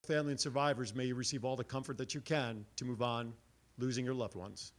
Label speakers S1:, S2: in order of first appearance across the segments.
S1: family, and survivors, may you receive all the comfort that you can to move on, losing your loved ones.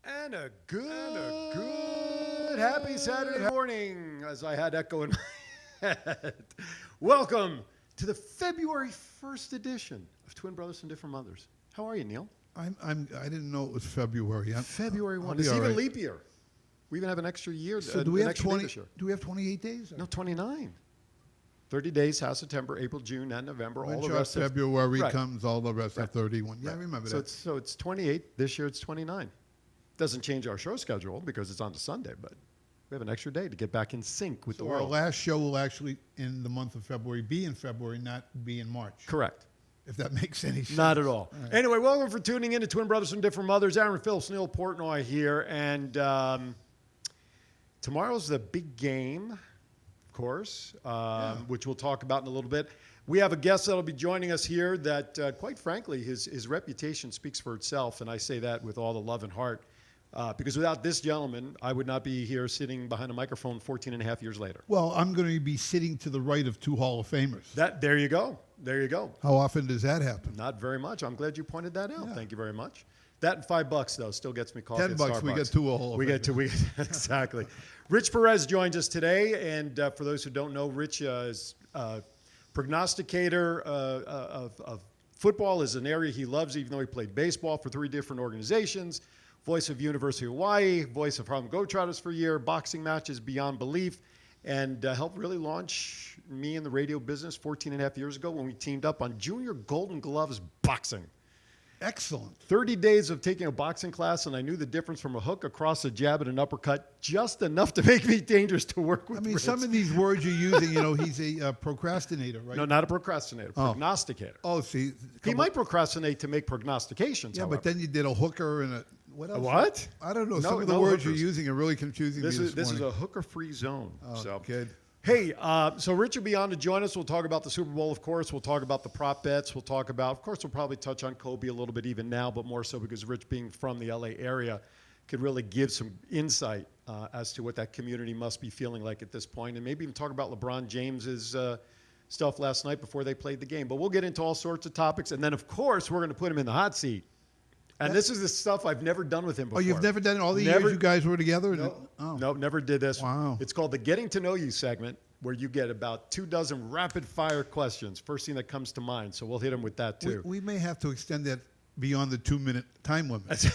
S1: And a good happy Saturday morning, as I had echo in my head. Welcome to the February 1st edition of Twin Brothers from Different Mothers. How are you, Neil?
S2: I didn't know it was February.
S1: February 1. It's even leap year. We even have an extra year.
S2: So do we have 20? Do we have 28 days?
S1: No, 29. 30 days, half September, April, June, and November.
S2: When
S1: all the rest
S2: February comes, all the rest are 31. Yeah, I remember that.
S1: So it's 28. This year it's 29. Doesn't change our show schedule because it's on a Sunday, but we have an extra day to get back in sync with the world.
S2: Our last show will actually, in the month of February, be in February, not be in March.
S1: Correct.
S2: If that makes any sense.
S1: Not at all. Right. Anyway, welcome for tuning in to Twin Brothers from Different Mothers. Aaron Phillips, Neil Portnoy here. And tomorrow's the big game, of course, which we'll talk about in a little bit. We have a guest that will be joining us here that, quite frankly, his reputation speaks for itself. And I say that with all the love and heart. Because without this gentleman, I would not be here sitting behind a microphone 14 and a half years later.
S2: Well, I'm going to be sitting to the right of two Hall of Famers.
S1: There you go. There you go.
S2: How often does that happen?
S1: Not very much. I'm glad you pointed that out. Yeah. Thank you very much. That and $5, though, still gets me coffee at Starbucks.
S2: $10, we get two Hall of Famers.
S1: Exactly. Rich Perez joins us today. And for those who don't know, Rich is a prognosticator of football is an area he loves, even though he played baseball for 3 different organizations. Voice of University of Hawaii, voice of Harlem Globetrotters for a year, boxing matches beyond belief, and helped really launch me in the radio business 14 and a half years ago when we teamed up on Junior Golden Gloves boxing.
S2: Excellent.
S1: 30 days of taking a boxing class, and I knew the difference from a hook, a cross, a jab, and an uppercut, just enough to make me dangerous to work with.
S2: I mean,
S1: Rich.
S2: Some of these words you're using, he's a procrastinator, right?
S1: No, not a procrastinator, prognosticator.
S2: Oh, see.
S1: He might procrastinate to make prognostications,
S2: however. But then you did a hooker and a... What else?
S1: What?
S2: I don't know. Some of the words you're using are really confusing me this morning.
S1: This is a hooker-free zone.
S2: Oh, so good.
S1: Hey, so Rich will be on to join us. We'll talk about the Super Bowl, of course. We'll talk about the prop bets. We'll talk about, of course, we'll probably touch on Kobe a little bit even now, but more so because Rich, being from the L.A. area, could really give some insight as to what that community must be feeling like at this point, and maybe even talk about LeBron James's stuff last night before they played the game. But we'll get into all sorts of topics, and then, of course, we're going to put him in the hot seat. And this is the stuff I've never done with him before.
S2: Oh, you've never done it? All the years you guys were together?
S1: Nope, never did this.
S2: Wow.
S1: It's called the Getting to Know You segment, where you get about 24 rapid-fire questions, first thing that comes to mind. So we'll hit him with that, too.
S2: We may have to extend that beyond the 2-minute time limit.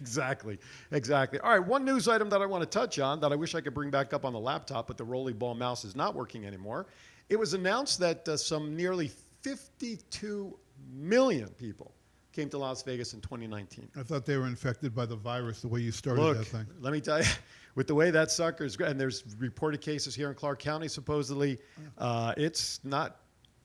S1: Exactly. All right, one news item that I want to touch on that I wish I could bring back up on the laptop, but the rolling ball mouse is not working anymore. It was announced that some nearly 52 million people came to Las Vegas in 2019.
S2: I thought they were infected by the virus the way you started that thing.
S1: Let me tell you, with the way that sucker's, and there's reported cases here in Clark County supposedly, it's not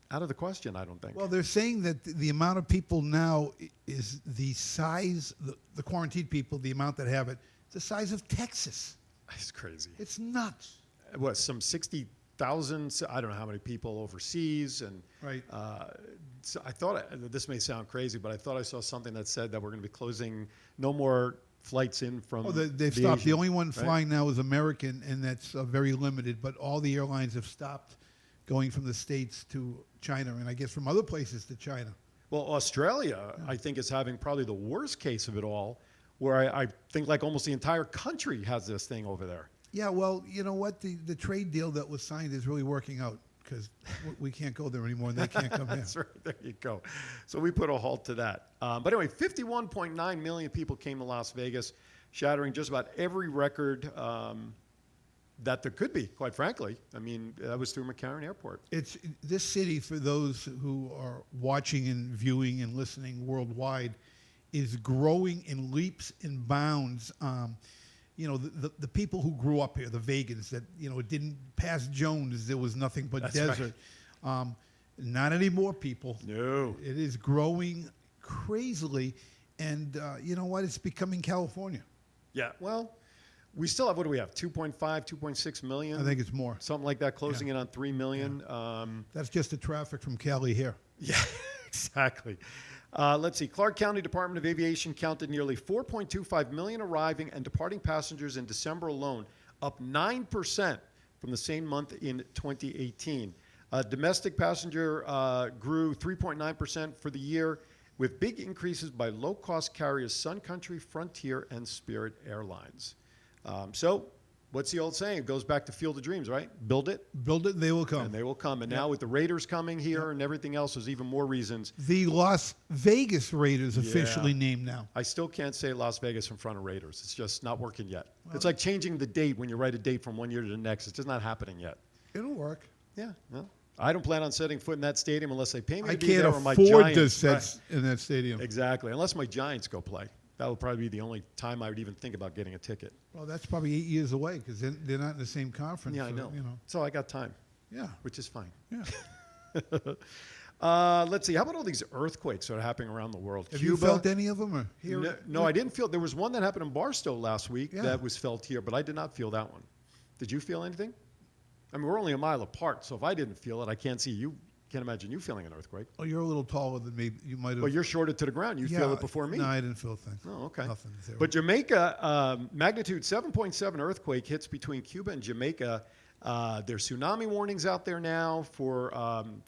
S1: out of the question, I don't think.
S2: Well, they're saying that the amount of people now is the size, the quarantined people, the amount that have it, the size of Texas.
S1: It's crazy.
S2: It's nuts.
S1: What, some 60,000, I don't know how many people overseas, and
S2: right.
S1: So I thought, this may sound crazy, but I thought I saw something that said that we're going to be closing no more flights in from.
S2: Oh, they've
S1: the
S2: stopped.
S1: Asian,
S2: The only one
S1: right?
S2: flying now is American, and that's very limited. But all the airlines have stopped going from the States to China, and I guess from other places to China.
S1: Well, Australia, I think, is having probably the worst case of it all, where I think like almost the entire country has this thing over there.
S2: Yeah, well, you know what? The trade deal that was signed is really working out because we can't go there anymore, and they can't come here.
S1: That's right. There you go. So we put a halt to that. But anyway, 51.9 million people came to Las Vegas, shattering just about every record that there could be, quite frankly. I mean, that was through McCarran Airport.
S2: It's this city, for those who are watching and viewing and listening worldwide, is growing in leaps and bounds. You know, the people who grew up here, the Vegans, that, you know, didn't pass Jones, there was nothing but
S1: That's
S2: desert. Not anymore, people.
S1: No.
S2: It is growing crazily, and you know what? It's becoming California.
S1: Yeah, well, we still have, what do we have, 2.5, 2.6 million?
S2: I think it's more.
S1: Something like that, closing in on 3 million.
S2: That's just the traffic from Cali here.
S1: Yeah, exactly. Let's see. Clark County Department of Aviation counted nearly 4.25 million arriving and departing passengers in December alone, up 9% from the same month in 2018. Domestic passenger grew 3.9% for the year, with big increases by low-cost carriers Sun Country, Frontier, and Spirit Airlines. So what's the old saying? It goes back to Field of Dreams, right? Build it,
S2: Build it, they will come.
S1: and they will come. And now with the Raiders coming here and everything else, there's even more reasons.
S2: The Las Vegas Raiders officially
S1: Yeah.
S2: named now.
S1: I still can't say Las Vegas in front of Raiders. It's just not working yet. It's like changing the date when you write a date from one year to the next. It's just not happening yet.
S2: It'll work.
S1: Yeah, well, I don't plan on setting foot in that stadium unless they pay me
S2: I
S1: to be
S2: can't
S1: there or my
S2: afford to
S1: Giants.
S2: set in that stadium.
S1: Exactly, unless my Giants go play. That would probably be the only time I would even think about getting a ticket.
S2: Well, that's probably 8 years away because they're not in the same conference.
S1: Yeah, I
S2: so,
S1: know.
S2: You know.
S1: So I got time,
S2: Yeah.
S1: which is fine.
S2: Yeah.
S1: Let's see. How about all these earthquakes that are happening around the world?
S2: Have
S1: Cuba.
S2: you felt any of them? Or here?
S1: No, I didn't feel. There was one that happened in Barstow last week
S2: Yeah.
S1: that was felt here, but I did not feel that one. Did you feel anything? I mean, we're only a mile apart, so if I didn't feel it, I can't see you. Can't imagine you feeling an earthquake.
S2: Oh, you're a little taller than me. You might have.
S1: Well, you're shorted to the ground. You feel it before me.
S2: No, I didn't feel a thing.
S1: Oh, okay.
S2: Nothing. Zero.
S1: But Jamaica, magnitude 7.7 earthquake hits between Cuba and Jamaica. There's tsunami warnings out there now for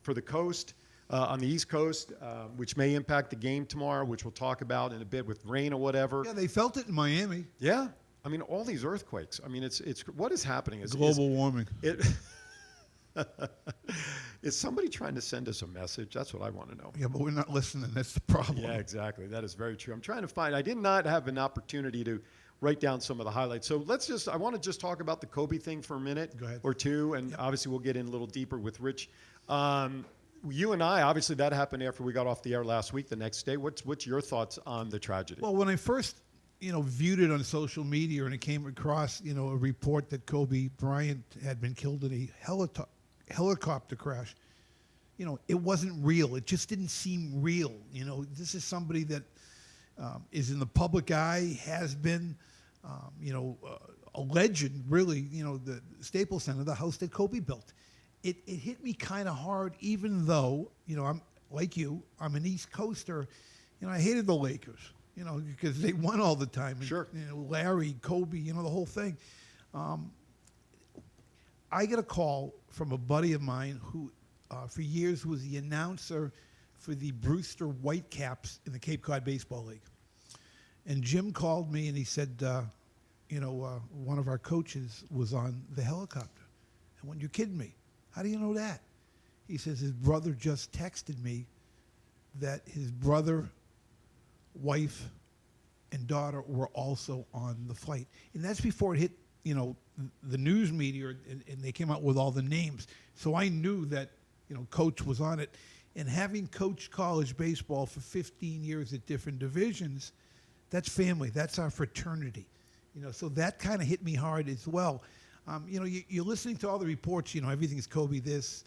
S1: the coast, on the East Coast, which may impact the game tomorrow, which we'll talk about in a bit with rain or whatever.
S2: Yeah, they felt it in Miami.
S1: Yeah. I mean, all these earthquakes. I mean, it's what is happening?
S2: Global warming.
S1: Is somebody trying to send us a message? That's what I want to know.
S2: Yeah, but we're not listening. That's the problem.
S1: Yeah, exactly. That is very true. I'm trying to find. I did not have an opportunity to write down some of the highlights. So I want to just talk about the Kobe thing for a minute
S2: Go ahead.
S1: or two, and obviously we'll get in a little deeper with Rich. You and I, obviously that happened after we got off the air last week. The next day, what's your thoughts on the tragedy?
S2: Well, when I first, viewed it on social media and it came across, a report that Kobe Bryant had been killed in a helicopter crash, it wasn't real. It just didn't seem real. This is somebody that is in the public eye, has been, a legend, really, the Staples Center, the house that Kobe built. It hit me kind of hard, even though, I'm like you, I'm an East Coaster. I hated the Lakers, because they won all the time. And,
S1: Sure.
S2: Larry, Kobe, the whole thing. I get a call from a buddy of mine who, for years, was the announcer for the Brewster Whitecaps in the Cape Cod Baseball League. And Jim called me and he said, one of our coaches was on the helicopter. I went, "You're kidding me. How do you know that?" He says his brother just texted me that his brother, wife, and daughter were also on the flight. And that's before it hit, the news media, and they came out with all the names. So I knew that, Coach was on it. And having coached college baseball for 15 years at different divisions, that's family. That's our fraternity. So that kind of hit me hard as well. You're listening to all the reports, everything's Kobe this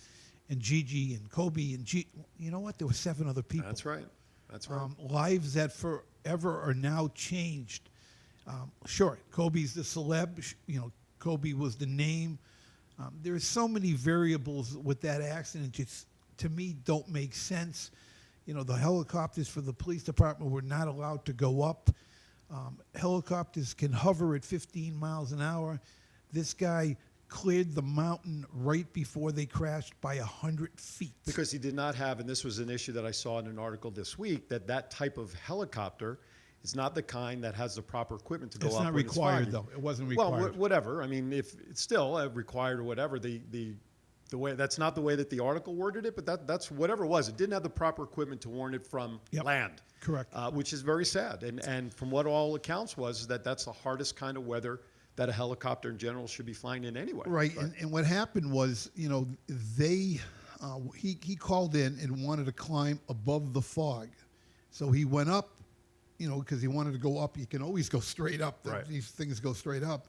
S2: and Gigi and Kobe and G. You know what? There were 7 other people.
S1: That's right. That's right.
S2: Lives that forever are now changed. Sure, Kobe's the celeb. Kobe was the name. There's so many variables with that accident. Just, to me, don't make sense. The helicopters for the police department were not allowed to go up. Helicopters can hover at 15 miles an hour. This guy cleared the mountain right before they crashed by 100 feet.
S1: Because he did not have, and this was an issue that I saw in an article this week, that type of helicopter is not the kind that has the proper equipment to go up.
S2: It's not
S1: when it's
S2: required,
S1: flying.
S2: though. It wasn't required.
S1: Well, whatever. I mean, if it's still required or whatever, the way, that's not the way that the article worded it, but that's whatever it was. It didn't have the proper equipment to warn it from land.
S2: Correct.
S1: Which is very sad. And from what all accounts was that's the hardest kind of weather that a helicopter in general should be flying in anyway.
S2: Right. And what happened was, he called in and wanted to climb above the fog. So he went up, because he wanted to go up. You can always go straight up.
S1: Right.
S2: These things go straight up.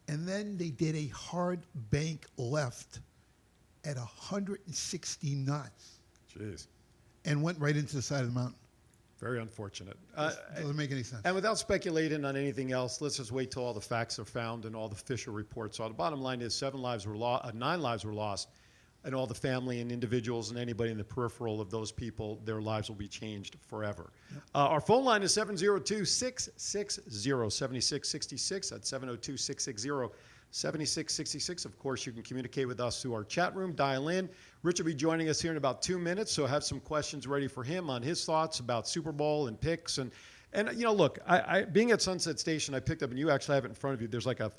S2: And then they did a hard bank left at 160 knots.
S1: Jeez.
S2: And went right into the side of the mountain.
S1: Very unfortunate.
S2: Doesn't make any sense.
S1: And without speculating on anything else, let's just wait till all the facts are found and all the official reports are. The bottom line is 9 lives were lost, and all the family and individuals and anybody in the peripheral of those people, their lives will be changed forever. Yep. Our phone line is 702-660-7666. That's 702-660-7666. Of course, you can communicate with us through our chat room. Dial in. Rich will be joining us here in about 2 minutes, so have some questions ready for him on his thoughts about Super Bowl and picks. And look, I being at Sunset Station, I picked up, and you actually have it in front of you, there's like a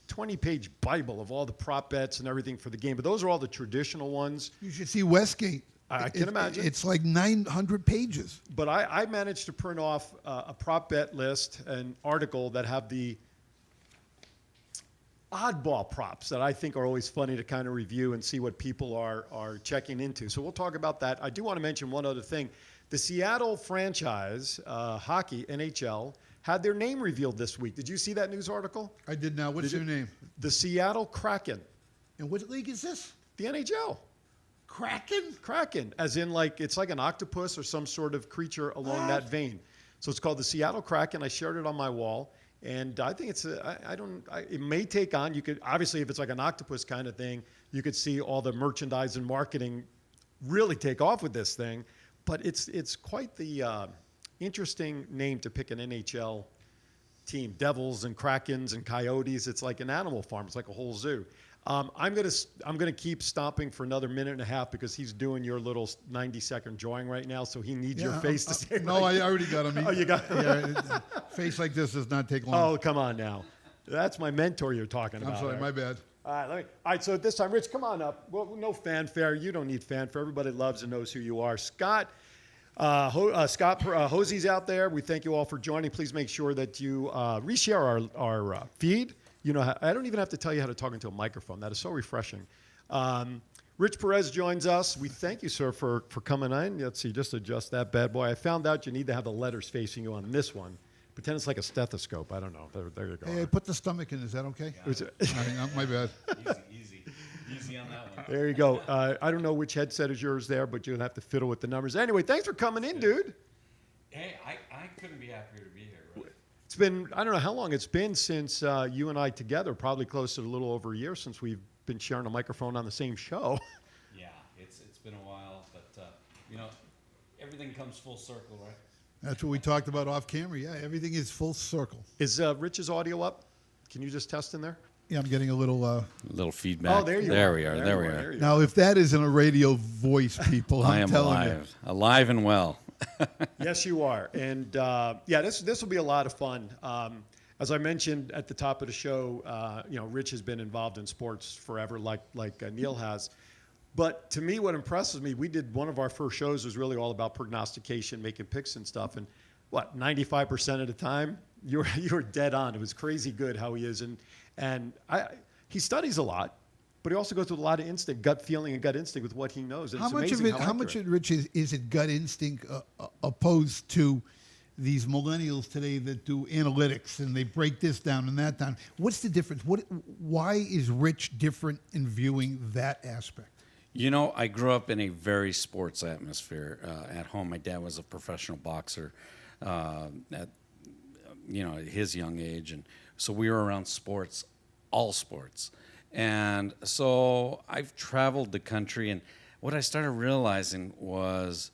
S1: 20-page Bible of all the prop bets and everything for the game. But those are all the traditional ones.
S2: You should see Westgate.
S1: I can imagine.
S2: It's like 900 pages.
S1: But I managed to print off a prop bet list, an article that have the oddball props that I think are always funny to kind of review and see what people are checking into. So we'll talk about that. I do want to mention one other thing. The Seattle franchise, hockey, NHL, had their name revealed this week. Did you see that news article?
S2: I did not. What's your name?
S1: The Seattle Kraken.
S2: And what league is this?
S1: The NHL.
S2: Kraken?
S1: Kraken, as in it's like an octopus or some sort of creature along that vein. So it's called the Seattle Kraken. I shared it on my wall. And I think it may take on, you could, obviously if it's like an octopus kind of thing, you could see all the merchandise and marketing really take off with this thing. But it's quite the interesting name to pick an NHL team. Devils and Krakens and Coyotes. It's like an animal farm. It's like a whole zoo. I'm gonna keep stomping for another minute and a half because he's doing your little 90-second drawing right now, so he needs your face to say.
S2: No, I already got him.
S1: Oh, you got him?
S2: Yeah, face like this does not take long.
S1: Oh, come on now. That's my mentor you're talking about.
S2: I'm sorry, my bad.
S1: All right, so at this time, Rich, come on up. Well, no fanfare. You don't need fanfare. Everybody loves and knows who you are. Scott Hosey's out there. We thank you all for joining. Please make sure that you reshare our feed. I don't even have to tell you how to talk into a microphone. That is so refreshing. Rich Perez joins us. We thank you, sir, for coming in. Let's see, just adjust that bad boy. I found out you need to have the letters facing you on this one. Pretend it's like a stethoscope. I don't know. There you go.
S2: Hey, put the stomach in. Is that okay? My bad.
S3: Easy on that one.
S1: There you go. I don't know which headset is yours there, but you'll have to fiddle with the numbers. Anyway, thanks for coming in, dude.
S3: Hey, I couldn't be happier to be here, really.
S1: It's been, I don't know how long it's been since you and I together, probably close to a little over a year since we've been sharing a microphone on the same show.
S3: Yeah, it's been a while, but everything comes full circle, right?
S2: That's what we talked about off camera. Yeah, everything is full circle.
S1: Is Rich's audio up? Can you just test in there?
S2: Yeah, I'm getting a little...
S3: little feedback.
S1: Oh, there you are.
S3: There we are. There we are.
S2: Now, if that isn't a radio voice, people,
S3: I
S2: I'm
S3: am
S2: telling you.
S3: alive and well.
S1: Yes, you are. And this will be a lot of fun. As I mentioned at the top of the show, Rich has been involved in sports forever, like Neil has. But to me, what impresses me, we did one of our first shows was really all about prognostication, making picks and stuff. And 95% of the time, you were dead on. It was crazy good how he is. And he studies a lot. But he also goes with a lot of instinct, gut feeling and gut instinct with what he knows. And
S2: How much of it, Rich, is it gut instinct opposed to these millennials today that do analytics and they break this down and that down? What's the difference? Why is Rich different in viewing that aspect?
S3: I grew up in a very sports atmosphere at home. My dad was a professional boxer at his young age, and so we were around sports, all sports. And so I've traveled the country, and what I started realizing was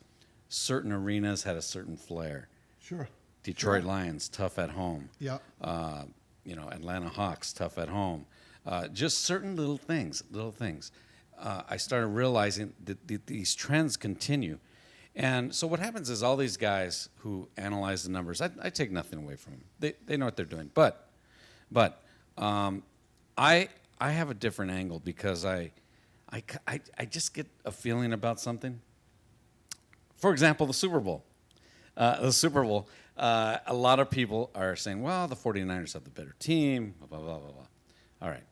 S3: certain arenas had a certain flair.
S2: Sure.
S3: Detroit Lions, tough at home.
S2: Yeah.
S3: Atlanta Hawks, tough at home. Just certain little things. I started realizing that these trends continue. And so what happens is all these guys who analyze the numbers, I take nothing away from them. They know what they're doing. But I have a different angle because I just get a feeling about something. For example, the Super Bowl. A lot of people are saying, well, the 49ers have the better team, blah, blah, blah, blah. All right.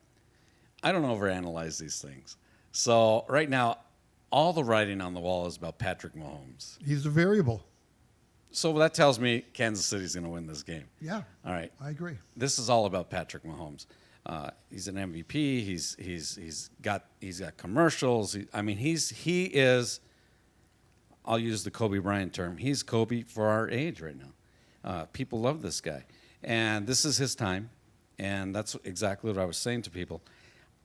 S3: I don't overanalyze these things. So right now, all the writing on the wall is about Patrick Mahomes.
S2: He's a variable.
S3: So that tells me Kansas City's going to win this game.
S2: Yeah.
S3: All right.
S2: I agree.
S3: This is all about Patrick Mahomes. He's an MVP. He's got commercials. He is. I'll use the Kobe Bryant term. He's Kobe for our age right now. People love this guy, and this is his time. And that's exactly what I was saying to people.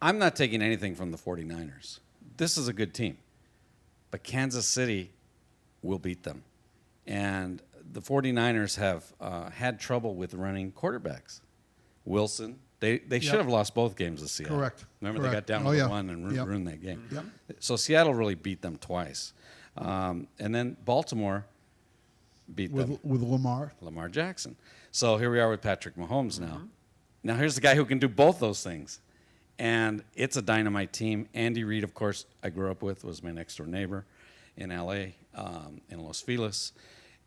S3: I'm not taking anything from the 49ers. This is a good team, but Kansas City will beat them. And the 49ers have had trouble with running quarterbacks. Wilson, they should have lost both games this Seattle.
S2: Correct.
S3: Remember, they got down to one and ruined that game.
S2: Yep.
S3: So Seattle really beat them twice. And then Baltimore beat them.
S2: With Lamar.
S3: Lamar Jackson. So here we are with Patrick Mahomes now. Now here's the guy who can do both those things. And it's a dynamite team. Andy Reid, of course, I grew up with, was my next-door neighbor in L.A., in Los Feliz,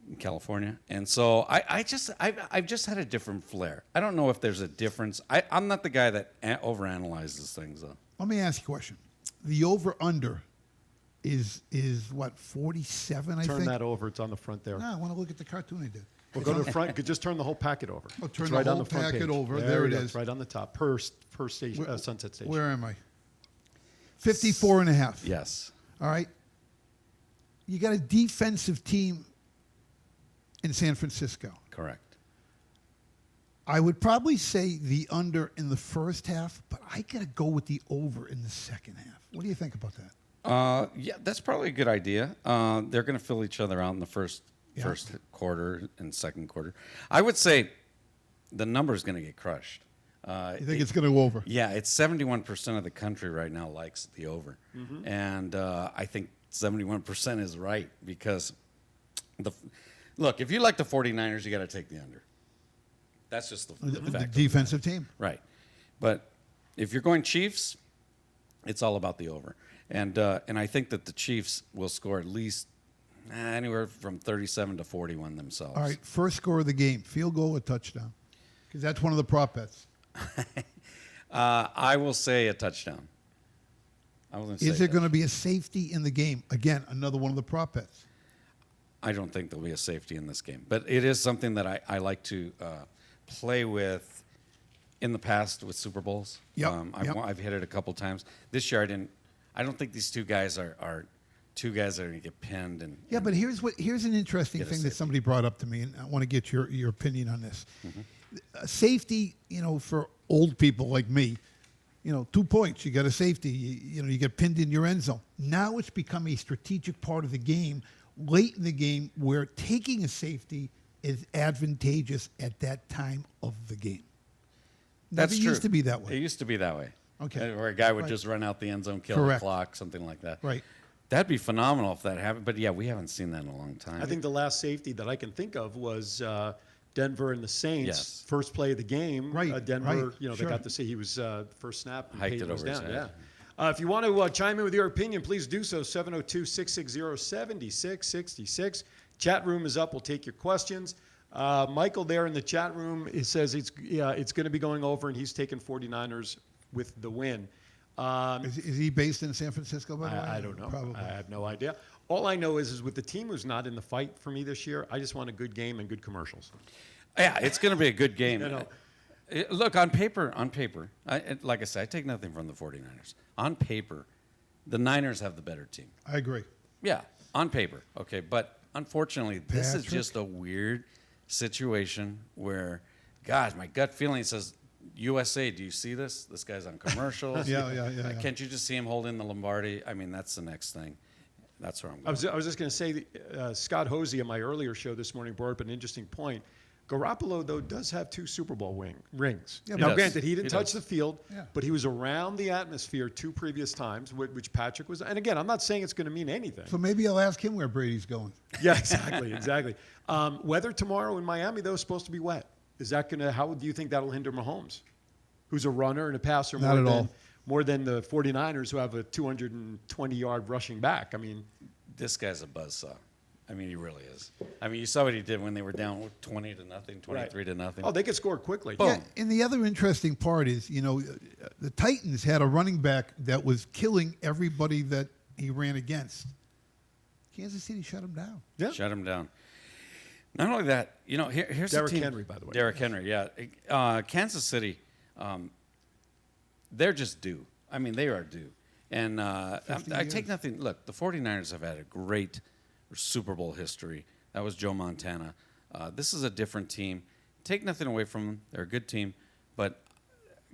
S3: in California. And so I've just had a different flair. I don't know if there's a difference. I'm not the guy that overanalyzes things, though.
S2: Let me ask you a question. The over-under is what, 47, I think?
S1: Turn that over. It's on the front there.
S2: No, I want to look at the cartoon I did.
S1: We'll go to the front. Just turn the whole packet over.
S2: Oh, turn
S1: It's
S2: the
S1: right on
S2: whole
S1: the front
S2: packet
S1: page.
S2: over. There it
S1: you go.
S2: is.
S1: It's right on the top. Per station, Sunset Station.
S2: Where am I? 54 and a half.
S3: Yes.
S2: All right. You got a defensive team in San Francisco.
S3: Correct.
S2: I would probably say the under in the first half, but I got to go with the over in the second half. What do you think about that?
S3: Yeah, that's probably a good idea. They're going to fill each other out in the first quarter and second quarter. I would say the number is going to get crushed.
S2: You think it's going to go over?
S3: Yeah, it's 71% of the country right now likes the over. And I think 71% is right because, look, if you like the 49ers, you got to take the under. That's just the fact.
S2: The defensive team.
S3: Right. But if you're going Chiefs, it's all about the over. And I think that the Chiefs will score at least anywhere from 37 to 41 themselves.
S2: All right, first score of the game, field goal or touchdown? Because that's one of the prop bets.
S3: I will say a touchdown.
S2: Is there going to be a safety in the game? Again, another one of the prop bets.
S3: I don't think there'll be a safety in this game. But it is something that I like to play with in the past with Super Bowls.
S2: Yep.
S3: I've hit it a couple times. This year I didn't. I don't think these two guys are two guys that are going to get pinned.
S2: Yeah, but here's an interesting thing that somebody brought up to me, and I want to get your opinion on this. Safety, for old people like me, 2 points, you got a safety, you get pinned in your end zone. Now it's become a strategic part of the game, late in the game, where taking a safety is advantageous at that time of the game.
S3: That's true.
S2: It used to be that way.
S3: It used to be that way.
S2: Okay.
S3: Where a guy would just run out the end zone, kill the clock, something like that.
S2: Right.
S3: That'd be phenomenal if that happened. But yeah, we haven't seen that in a long time.
S1: I think the last safety that I can think of was Denver and the Saints.
S3: Yes.
S1: First play of the game.
S2: Right,
S1: Denver,
S2: right,
S1: they got to see he was first snap. And
S3: Hiked
S1: Peyton
S3: it
S1: was
S3: over his
S1: down.
S3: head.
S1: Yeah. If you want to chime in with your opinion, please do so. 702-660-7666. Chat room is up. We'll take your questions. Michael there in the chat room, it says it's going to be going over, and he's taking 49ers with the win.
S2: Is he based in San Francisco, by the way?
S1: I don't know.
S2: Probably.
S1: I have no idea. All I know is with the team who's not in the fight for me this year, I just want a good game and good commercials.
S3: Yeah, it's going to be a good game.
S1: know.
S3: Look, on paper, like I said, I take nothing from the 49ers. On paper, the Niners have the better team.
S2: I agree.
S3: Yeah, on paper. Okay, but unfortunately, this is
S2: Patrick?
S3: just a weird situation where, gosh, my gut feeling says, USA, do you see this? This guy's on commercials.
S2: Yeah.
S3: Can't you just see him holding the Lombardi? I mean, that's the next thing. That's where I'm going.
S1: I was just going to say, Scott Hosey in my earlier show this morning brought up an interesting point. Garoppolo, though, does have 2 Super Bowl rings.
S2: Yeah,
S1: Now,
S3: does.
S1: granted, he didn't
S3: He
S1: touch
S3: does.
S1: the field,
S2: Yeah.
S1: but he was around the atmosphere 2 previous times, which Patrick was. And again, I'm not saying it's going to mean anything.
S2: So maybe I'll ask him where Brady's going.
S1: Yeah, exactly. Weather tomorrow in Miami, though, is supposed to be wet. Is that going to, how do you think that'll hinder Mahomes, who's a runner and a passer
S2: Not at all.
S1: more than the 49ers who have a 220-yard rushing back? I mean,
S3: This guy's a buzzsaw. I mean, he really is. I mean, you saw what he did when they were down 20 to nothing, 23 to nothing.
S1: oh, they could score quickly.
S3: Boom.
S2: Yeah, and the other interesting part is, the Titans had a running back that was killing everybody that he ran against. Kansas City shut him down.
S1: Yeah.
S3: Shut him down. Not only that, here's
S1: Derrick
S3: the team.
S1: Henry, by the way.
S3: Derrick Henry, yeah. Kansas City, they're just due. I mean, they are due. And I take
S2: years.
S3: nothing. Look, the 49ers have had a great Super Bowl history. That was Joe Montana. This is a different team. Take nothing away from them. They're a good team. But,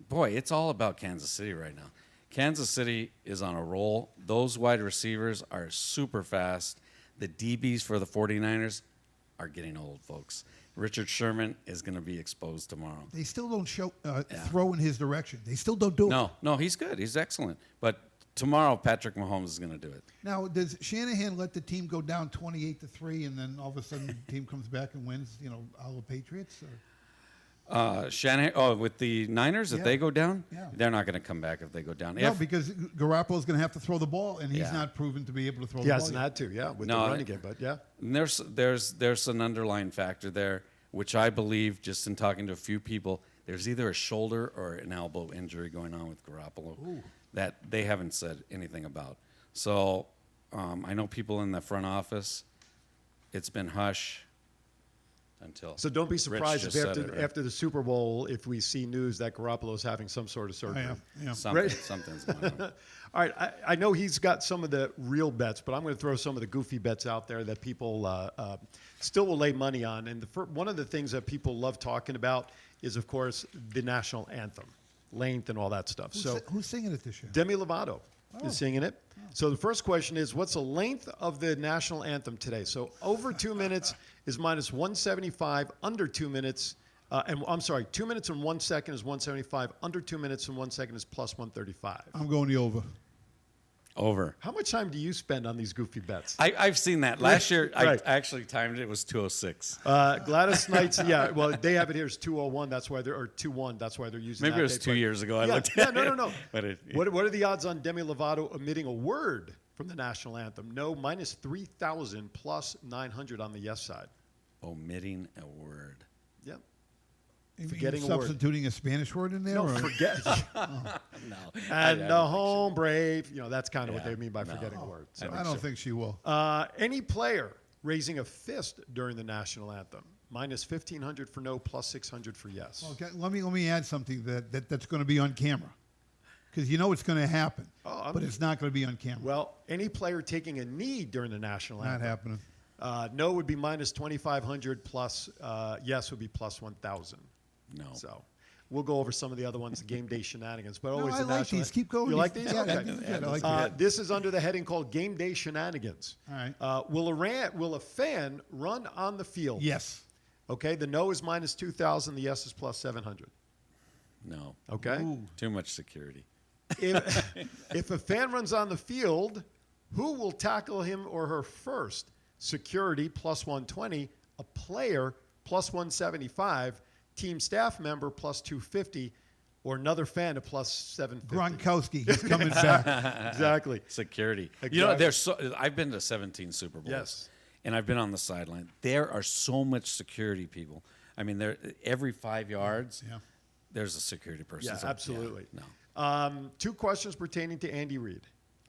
S3: boy, it's all about Kansas City right now. Kansas City is on a roll. Those wide receivers are super fast. The DBs for the 49ers are getting old, folks. Richard Sherman is going to be exposed tomorrow.
S2: They still don't throw in his direction. They still don't do it.
S3: No, he's good. He's excellent. But tomorrow, Patrick Mahomes is going to do it.
S2: Now, does Shanahan let the team go down 28-3, and then all of a sudden the team comes back and wins? All the Patriots.
S3: Shanahan, with the Niners, if
S2: Yeah.
S3: they go down,
S2: Yeah.
S3: they're not going to come back if they go down.
S2: No, because Garoppolo's going to have to throw the ball, and he's
S3: Yeah.
S2: not proven to be able to throw
S1: He
S2: the ball.
S1: hasn't
S2: yet.
S1: had to, with
S3: No,
S1: the running game, but yeah.
S3: And there's an underlying factor there, which I believe, just in talking to a few people, there's either a shoulder or an elbow injury going on with Garoppolo that they haven't said anything about. So I know people in the front office, it's been hush until.
S1: So don't be
S3: Rich
S1: surprised
S3: just
S1: if
S3: said it, right?
S1: after the Super Bowl, if we see news that Garoppolo's having some sort of surgery.
S2: Yeah.
S3: Something's going on.
S1: All right, I know he's got some of the real bets, but I'm going to throw some of the goofy bets out there that people still will lay money on. And one of the things that people love talking about is, of course, the national anthem, length and all that stuff.
S2: Who's singing it this year?
S1: Demi Lovato is singing it. So the first question is, what's the length of the national anthem today? So over 2 minutes is minus 175. Under 2 minutes, 2 minutes and 1 second is 175. Under 2 minutes and 1 second is plus 135.
S2: I'm going the over.
S3: Over.
S1: How much time do you spend on these goofy bets?
S3: I've seen that. Last year,
S1: Right.
S3: I actually timed it. It was 206.
S1: Gladys Knights, well, they have it here as 201. That's why or 2-1. That's why they're using.
S3: Maybe
S1: that
S3: it was
S1: date,
S3: 2
S1: but-
S3: years ago. I
S1: Yeah,
S3: looked
S1: yeah,
S3: at
S1: no.
S3: it. But
S1: What are the odds on Demi Lovato omitting a word from the national anthem? No, minus 3,000, plus 900 on the yes side.
S3: Omitting a word.
S1: Yep.
S2: You mean
S1: Forgetting a word.
S2: substituting a Spanish word in there?
S1: No,
S2: or?
S1: forget.
S3: No.
S1: And
S3: I
S1: the
S3: don't
S1: home brave. That's kind of what
S3: Yeah,
S1: they mean by
S3: no.
S1: forgetting a word. So.
S2: I don't think she will.
S1: Any player raising a fist during the national anthem, minus 1,500 for no, plus 600 for yes.
S2: Okay, let me add something that's going to be on camera, because it's going to happen, but it's not going to be on camera.
S1: Well, any player taking a knee during the national
S2: Not
S1: anthem.
S2: happening.
S1: No would be minus 2,500, plus yes would be plus 1,000.
S3: No.
S1: So we'll go over some of the other ones, the game day shenanigans. But
S2: No,
S1: always
S2: I
S1: the
S2: like
S1: national.
S2: these. Keep going.
S1: You like these?
S2: Yeah,
S1: Okay.
S2: these are good. I like these.
S1: This is under the heading called game day shenanigans.
S2: All right.
S1: Will a fan run on the field?
S2: Yes.
S1: Okay. The no is minus 2,000. The yes is plus 700.
S3: No.
S1: Okay.
S2: Ooh.
S3: Too much security.
S1: If a fan runs on the field, who will tackle him or her first? Security plus 120, a player plus 175, team staff member plus 250, or another fan at plus 750.
S2: Gronkowski, he's coming back.
S1: Exactly.
S3: Security.
S1: Exactly.
S3: There's I've been to 17 Super Bowls.
S1: Yes.
S3: And I've been on the sideline. There are so much security people. I mean, every 5 yards,
S2: Yeah.
S3: there's a security person.
S1: Yeah,
S3: So,
S1: absolutely.
S3: no.
S1: 2 questions pertaining to Andy Reid.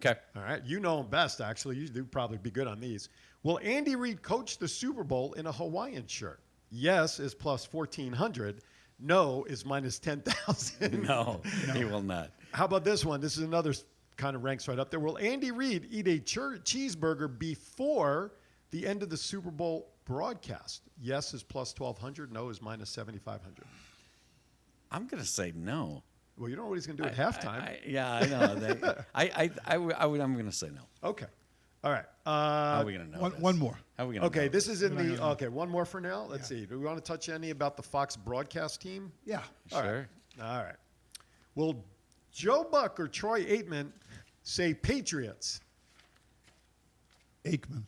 S3: Okay.
S1: All right. You know him best, actually. You do probably be good on these. Will Andy Reid coach the Super Bowl in a Hawaiian shirt? Yes is plus 1,400. No is minus 10,000.
S3: No, he will not.
S1: How about this one? This is another kind of ranks right up there. Will Andy Reid eat a cheeseburger before the end of the Super Bowl broadcast? Yes is plus 1,200. No is minus 7,500.
S3: I'm going to say no.
S1: Well, you don't know what he's going to do at halftime.
S3: I know. I'm going to say no.
S1: Okay. All right.
S3: How are we going to know this?
S2: One more.
S3: How are we going to
S1: Okay,
S3: know
S1: this is in
S2: We're not
S1: the.
S2: gonna know.
S1: Okay, one more for now. Let's see. Do we want to touch any about the Fox broadcast team?
S2: Yeah.
S3: Sure.
S1: All right. Will Joe Buck or Troy Aikman say Patriots?
S2: Aikman.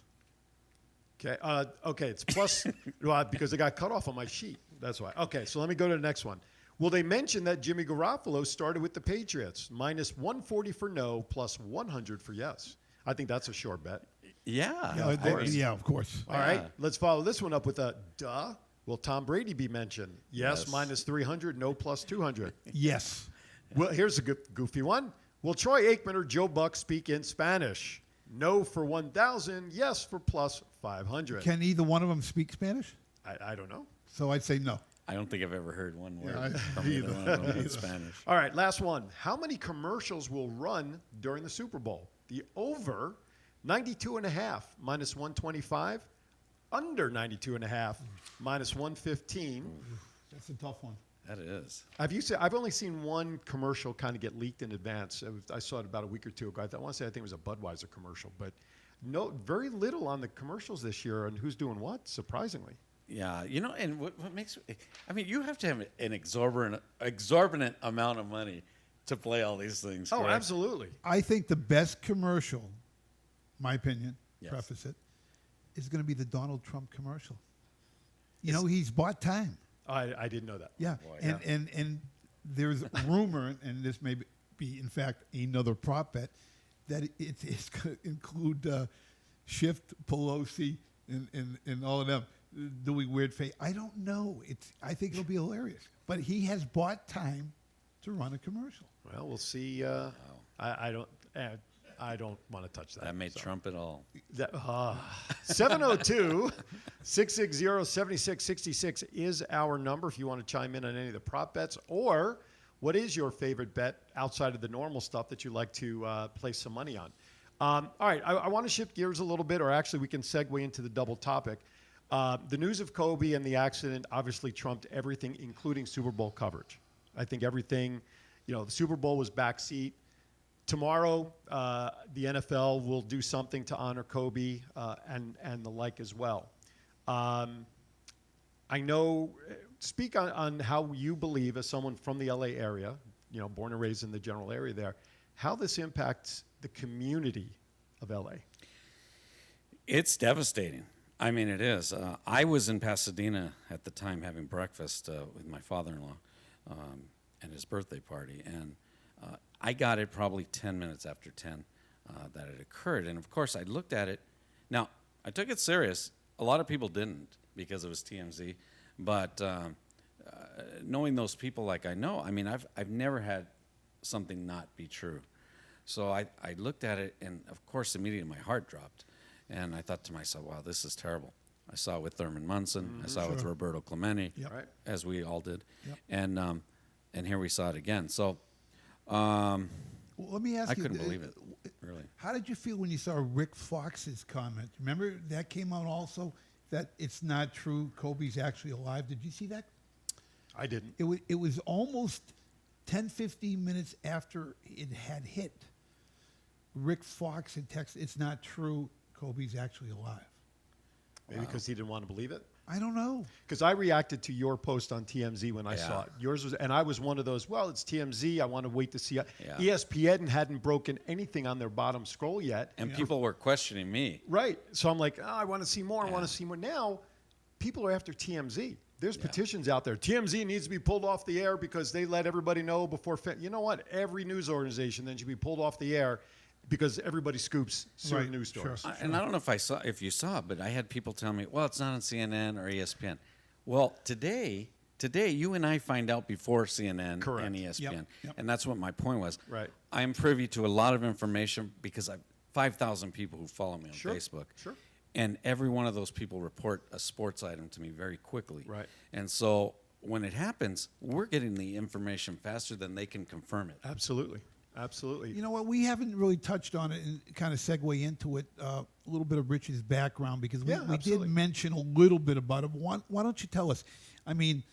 S1: Okay. Okay, it's plus well, because it got cut off on my sheet. That's why. Okay, so let me go to the next one. Will they mention that Jimmy Garoppolo started with the Patriots? Minus 140 for no, plus 100 for yes. I think that's a sure bet.
S3: Yeah.
S2: Yeah,
S3: of course.
S2: yeah, of course.
S1: All right,
S3: Yeah.
S1: let's follow this one up with a duh. Will Tom Brady be mentioned? Yes,
S3: Yes.
S1: minus 300, no, plus 200.
S2: Yes.
S1: Well, here's a goofy one. Will Troy Aikman or Joe Buck speak in Spanish? No for 1,000, yes for plus 500.
S2: Can either one of them speak Spanish?
S1: I don't know.
S2: So I'd say no.
S3: I don't think I've ever heard one word
S2: Yeah,
S3: from either one of them in Spanish.
S1: All right, last one. How many commercials will run during the Super Bowl? The over, 92.5, minus 125. Under 92.5, minus 115.
S2: That's a tough one.
S3: That is.
S1: I've only seen one commercial kind of get leaked in advance. I saw it about a week or two ago. I want to say I think it was a Budweiser commercial, but no, very little on the commercials this year on who's doing what. Surprisingly,
S3: Yeah, you know, and what makes, I mean, you have to have an exorbitant amount of money to play all these things.
S1: oh,
S3: correct?
S1: absolutely.
S2: I think the best commercial, my opinion,
S3: Yes.
S2: preface it, is going to be the Donald Trump commercial. You know, he's bought time.
S1: I didn't know that.
S2: Yeah.
S3: Boy,
S2: And there's rumor, and this may be, in fact, another prop bet, that it's going to include Schiff, Pelosi, and all of them doing weird face. I don't know. I think it'll be hilarious. But he has bought time to run a commercial.
S1: Well, we'll see. I don't want to touch that.
S3: That made
S1: so.
S3: Trump it all.
S1: 702 660 7666 is our number if you want to chime in on any of the prop bets, or what is your favorite bet outside of the normal stuff that you like to place some money on. All right, I want to shift gears a little bit, or actually we can segue into the double topic. The news of Kobe and the accident obviously trumped everything, including Super Bowl coverage. I think everything, the Super Bowl was backseat. Tomorrow, the NFL will do something to honor Kobe and the like as well. I know, speak on how you believe, as someone from the LA area, born and raised in the general area there, how this impacts the community of LA.
S3: It's devastating. I mean, it is. I was in Pasadena at the time having breakfast with my father-in-law and his birthday party, and I got it probably 10 minutes after 10 that it occurred. And, of course, I looked at it. Now, I took it serious. A lot of people didn't because it was TMZ. But knowing those people like I know, I mean, I've never had something not be true. So I looked at it, and, of course, immediately my heart dropped. And I thought to myself, wow, this is terrible. I saw it with Thurman Munson. I saw it with Roberto Clemente,
S2: Yep.
S1: Right.
S3: as we all did.
S2: Yep.
S3: And here we saw it again. So
S2: Well, let me ask
S3: I
S2: you.
S3: couldn't believe it, really.
S2: How did you feel when you saw Rick Fox's comment? Remember that came out also, that it's not true, Kobe's actually alive. Did you see that?
S1: I didn't.
S2: It was almost 10, 15 minutes after it had hit. Rick Fox had texted, it's not true, Kobe's actually alive.
S1: Maybe because he didn't want to believe it.
S2: I don't know.
S1: Because I reacted to your post on TMZ when I
S3: Yeah.
S1: saw it. Yours was, and I was one of those. Well, it's TMZ. I want to wait to see.
S3: Yeah.
S1: ESPN hadn't broken anything on their bottom scroll yet,
S3: And people were questioning me.
S1: right? So I'm like, I want to see more. I want to see more. Now, people are after TMZ. There's petitions out there. TMZ needs to be pulled off the air because they let everybody know before. You know what? Every news organization then should be pulled off the air because everybody scoops certain
S2: Right,
S1: news
S2: sure.
S1: stories.
S3: And I don't know if you saw it, but I had people tell me, well, it's not on CNN or ESPN. Well, today you and I find out before CNN
S1: Correct.
S3: and ESPN.
S2: Yep.
S3: And that's what my point was.
S1: Right.
S3: I am privy to a lot of information because I've 5,000 people who follow me on
S1: Sure,
S3: Facebook.
S1: sure.
S3: And every one of those people report a sports item to me very quickly.
S1: Right.
S3: And so when it happens, we're getting the information faster than they can confirm it.
S1: Absolutely. Absolutely.
S2: You know what? We haven't really touched on it and kind of segue into it. A little bit of Rich's background, because we
S1: Yeah,
S2: did
S1: absolutely.
S2: mention a little bit about it. Why don't you tell us? I mean,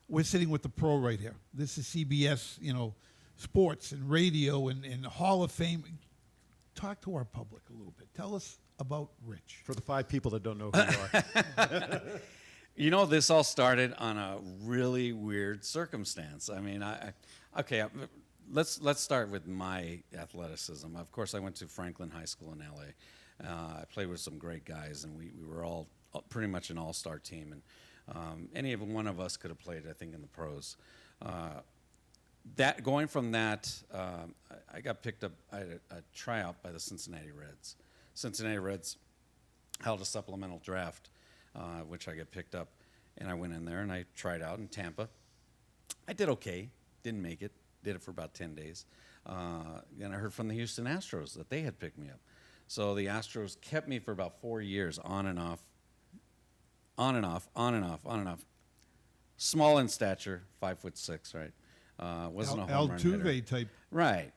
S2: we're sitting with the pro right here. This is CBS, sports and radio and Hall of Fame. Talk to our public a little bit. Tell us about Rich.
S1: For the 5 people that don't know who you are.
S3: You know, this all started on a really weird circumstance. I mean, let's start with my athleticism. Of course, I went to Franklin High School in LA. I played with some great guys, and we were all pretty much an all-star team. And any of one of us could have played, I think, in the pros. Going from that, I got picked up. I had a tryout by the Cincinnati Reds. Cincinnati Reds held a supplemental draft, which I got picked up, and I went in there and I tried out in Tampa. I did okay, didn't make it, did it for about 10 days. And I heard from the Houston Astros that they had picked me up. So the Astros kept me for about 4 years, on and off. Small in stature, 5'6", right? Wasn't a home run hitter.
S2: Altuve type.
S3: Right.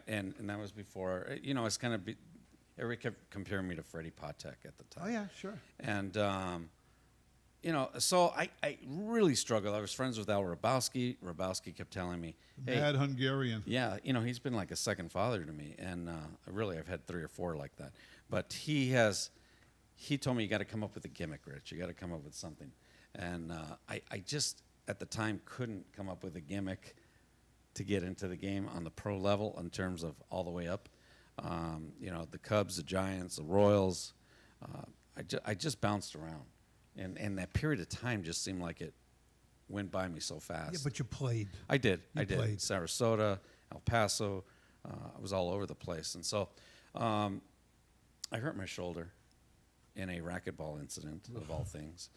S3: And that was before, it's kind of, everybody kept comparing me to Freddie Patek at the time.
S2: Oh, yeah, sure.
S3: And, so I really struggled. I was friends with Al Rabowski. Rabowski kept telling me, hey,
S2: Mad Hungarian.
S3: yeah, he's been like a second father to me. And really, I've had 3 or 4 like that. But he told me, you got to come up with a gimmick, Rich. You got to come up with something. And I just, at the time, couldn't come up with a gimmick to get into the game on the pro level in terms of all the way up. The Cubs, the Giants, the Royals. I just bounced around. And that period of time just seemed like it went by me so fast.
S2: Yeah, but you played.
S3: I did.
S2: You
S3: I did.
S2: played.
S3: Sarasota, El Paso. I was all over the place. And so I hurt my shoulder in a racquetball incident, of all things,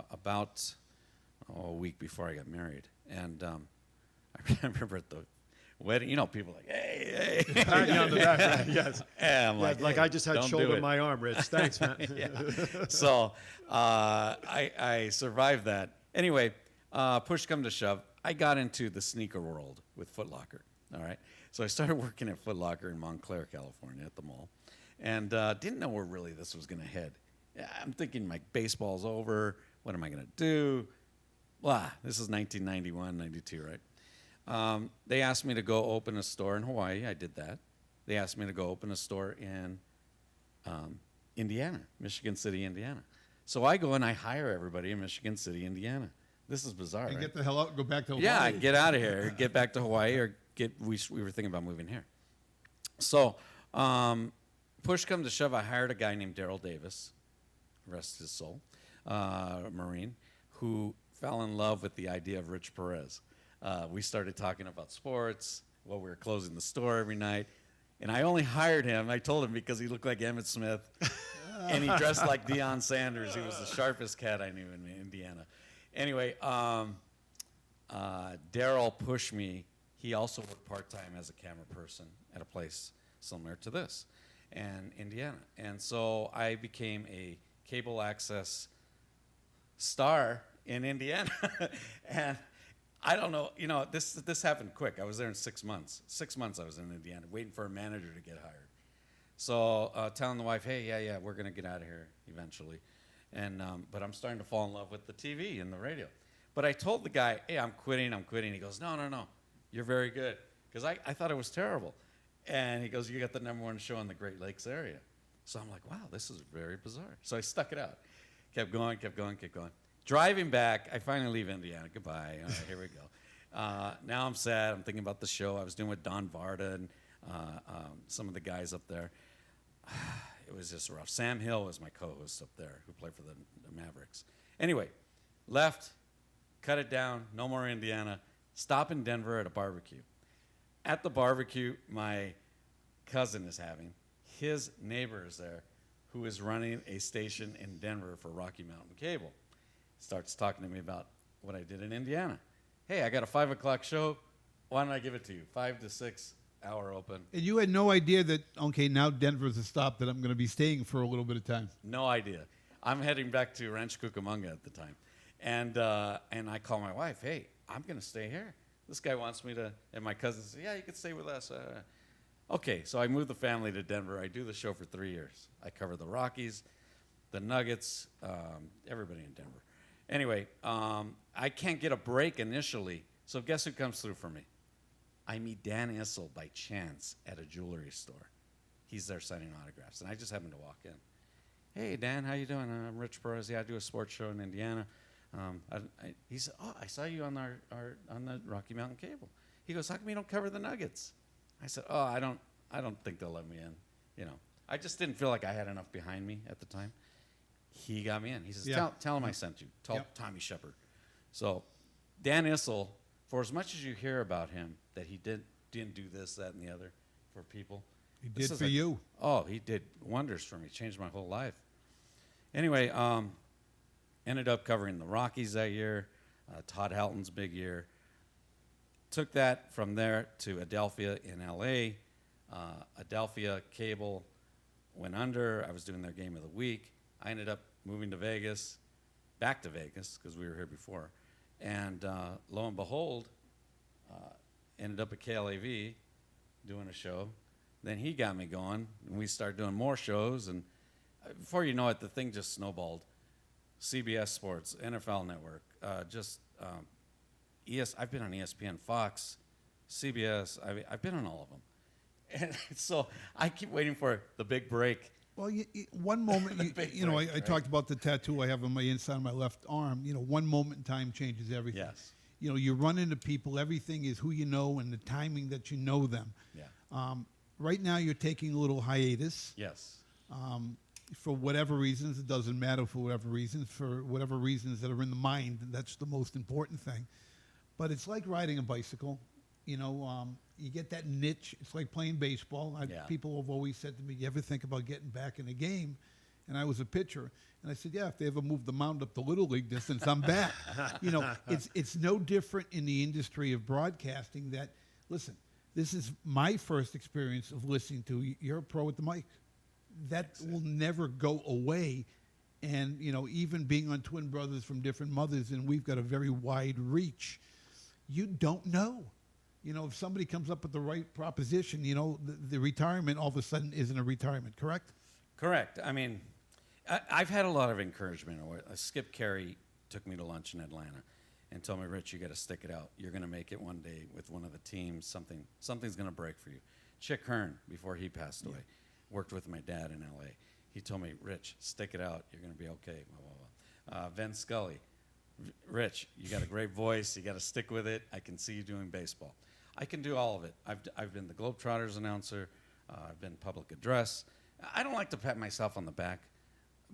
S3: about a week before I got married. And I remember at the wedding, people like, hey.
S1: Patting you on the back, right? Yes.
S3: And I'm
S1: Like
S3: hey,
S1: I just had
S3: don't
S1: shoulder
S3: do
S1: in
S3: it.
S1: my arm, Rich. Thanks, man.
S3: So I survived that. Anyway, push come to shove, I got into the sneaker world with Foot Locker. All right. So I started working at Foot Locker in Montclair, California, at the mall, and didn't know where really this was going to head. I'm thinking, like, baseball's over. What am I going to do? Blah. This is 1991, 92, right? They asked me to go open a store in Hawaii. I did that. They asked me to go open a store in Indiana, Michigan City, Indiana. So I go and I hire everybody in Michigan City, Indiana. This is bizarre,
S2: And
S3: right?
S2: get the hell out, go back to Hawaii.
S3: Yeah, get out of here, get back to Hawaii, or we were thinking about moving here. So push come to shove, I hired a guy named Daryl Davis, rest his soul, Marine, who fell in love with the idea of Rich Perez. We started talking about sports, we were closing the store every night. And I only hired him, I told him, because he looked like Emmett Smith. And he dressed like Deion Sanders. He was the sharpest cat I knew in Indiana. Anyway, Daryl pushed me. He also worked part-time as a camera person at a place similar to this in Indiana. And so I became a cable access star in Indiana. And I don't know, this happened quick. I was there in 6 months. 6 months I was in Indiana, waiting for a manager to get hired. So telling the wife, hey, yeah, we're going to get out of here eventually. And but I'm starting to fall in love with the TV and the radio. But I told the guy, hey, I'm quitting. He goes, no, you're very good. Because I thought it was terrible. And he goes, you got the #1 show in the Great Lakes area. So I'm like, wow, this is very bizarre. So I stuck it out. Kept going. Driving back, I finally leave Indiana. Goodbye. All right, here we go. Now I'm sad. I'm thinking about the show I was doing with Don Varda and some of the guys up there. It was just rough. Sam Hill was my co-host up there, who played for the Mavericks. Anyway, left, cut it down, no more Indiana. Stop in Denver at a barbecue. At the barbecue, my cousin is having. His neighbor is there, who is running a station in Denver for Rocky Mountain Cable. Starts talking to me about what I did in Indiana. Hey, I got a 5 o'clock show. Why don't I give it to you? 5 to 6 hour open.
S2: And you had no idea that, okay, now Denver's a stop that I'm going to be staying for a little bit of time.
S3: No idea. I'm heading back to Ranch Cucamonga at the time. And I call my wife, hey, I'm going to stay here. This guy wants me to, and my cousin says, yeah, you can stay with us. Okay, so I moved the family to Denver. I do the show for 3 years. I cover the Rockies, the Nuggets, everybody in Denver. Anyway, I can't get a break initially, so guess who comes through for me? I meet Dan Issel by chance at a jewelry store. he's there signing autographs. And I just happened to walk in. Hey, Dan, how you doing? I'm Rich Perez. Yeah, I do a sports show in Indiana. He said, oh, I saw you on on the Rocky Mountain Cable. He goes, how come you don't cover the Nuggets? I said, oh, I don't think they'll let me in. You know, I just didn't feel like I had enough behind me at the time. He got me in. He says, tell him I sent you. Tell Tommy Shepard. So Dan Issel, for as much as you hear about him, that he didn't do this, that, and the other for people.
S2: He did for you.
S3: Oh, he did wonders for me. Changed my whole life. Anyway, ended up covering the Rockies that year. Todd Helton's big year. Took that from there to Adelphia in L.A. Adelphia Cable went under. I was doing their game of the week. I ended up moving to Vegas, back to Vegas, because we were here before. And lo and behold, ended up at KLAV doing a show. Then he got me going, and we started doing more shows. And before you know it, the thing just snowballed. CBS Sports, NFL Network, I've been on ESPN, Fox, CBS. I've been on all of them. And so I keep waiting for the big break.
S2: Well, one moment, I talked about the tattoo I have on my inside of my left arm. You know, one moment in time changes everything.
S3: Yes.
S2: You know, you run into people. Everything is who you know and the timing that you know them.
S3: Yeah.
S2: Right now, you're taking a little hiatus.
S3: Yes.
S2: For whatever reasons, it doesn't matter for whatever reasons, that are in the mind, that's the most important thing. But it's like riding a bicycle. You know, you get that niche. It's like playing baseball. People have always said to me, you ever think about getting back in the game? And I was a pitcher. And I said, yeah, if they ever move the mound up to Little League distance, I'm back. You know, it's no different in the industry of broadcasting that, listen, this is my first experience of listening to you're a pro at the mic. That will never go away. And, you know, even being on Twin Brothers from different mothers, and we've got a very wide reach, you don't know. You know, if somebody comes up with the right proposition, you know, the retirement all of a sudden isn't a retirement, correct?
S3: Correct. I mean, I've had a lot of encouragement. Skip Carey took me to lunch in Atlanta and told me, Rich, you got to stick it out. You're going to make it one day with one of the teams. Something's going to break for you. Chick Hearn, before he passed away, worked with my dad in L.A. He told me, Rich, stick it out. You're going to be okay. Blah, blah, blah. Vin Scully, Rich, you got a great voice. You got to stick with it. I can see you doing baseball. I can do all of it. I've been the Globetrotters announcer. I've been public address. I don't like to pat myself on the back,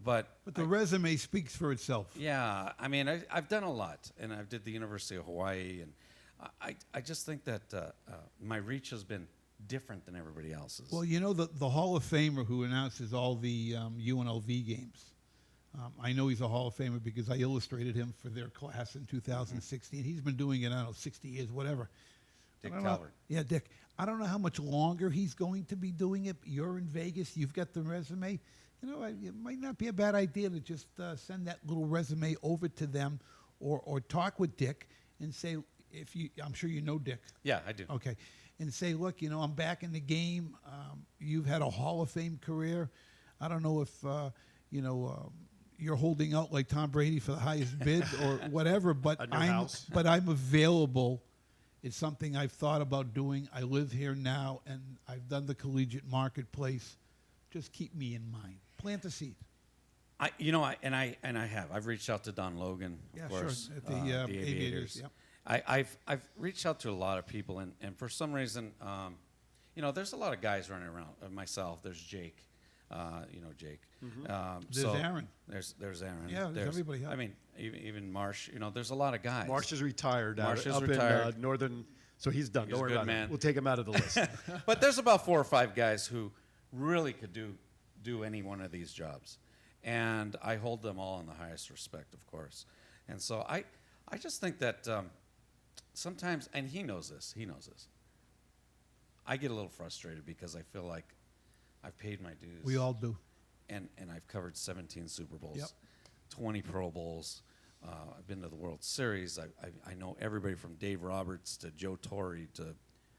S3: but
S2: the resume speaks for itself.
S3: Yeah, I mean, I've done a lot, and I did the University of Hawaii, and I just think that my reach has been different than everybody else's.
S2: Well, you know, the Hall of Famer who announces all the UNLV games, I know he's a Hall of Famer because I illustrated him for their class in 2016. He's been doing it, I don't know, 60 years, whatever.
S3: Dick Calvert.
S2: Yeah, Dick. I don't know how much longer he's going to be doing it. You're in Vegas. You've got the resume. You know, it might not be a bad idea to just send that little resume over to them or talk with Dick and say, I'm sure you know Dick.
S3: Yeah, I do.
S2: Okay. And say, look, you know, I'm back in the game. You've had a Hall of Fame career. I don't know if, you're holding out like Tom Brady for the highest bid or whatever, but I'm available. It's something I've thought about doing. I live here now, and I've done the collegiate marketplace. Just keep me in mind. Plant the seed.
S3: I have. I've reached out to Don Logan, of course,
S2: sure. At the Aviators. Yep.
S3: I've reached out to a lot of people, and for some reason, there's a lot of guys running around. Myself, there's Jake. Jake.
S2: Mm-hmm. There's Aaron.
S3: There's Aaron.
S2: Yeah, there's everybody.
S3: I mean, even Marsh. There's a lot of guys.
S1: Marsh is retired.
S3: Marsh is
S1: up
S3: retired.
S1: in northern, so he's done.
S3: He's
S1: Don't
S3: a
S1: worry
S3: good
S1: about
S3: man.
S1: it. We'll take him out of the list.
S3: But there's about 4 or 5 guys who really could do any one of these jobs, and I hold them all in the highest respect, of course. And so I just think that sometimes, and he knows this. I get a little frustrated because I feel like I've paid my dues.
S2: We all do.
S3: And I've covered 17 Super Bowls,
S2: Yep.
S3: 20 Pro Bowls. I've been to the World Series. I know everybody from Dave Roberts to Joe Torre to,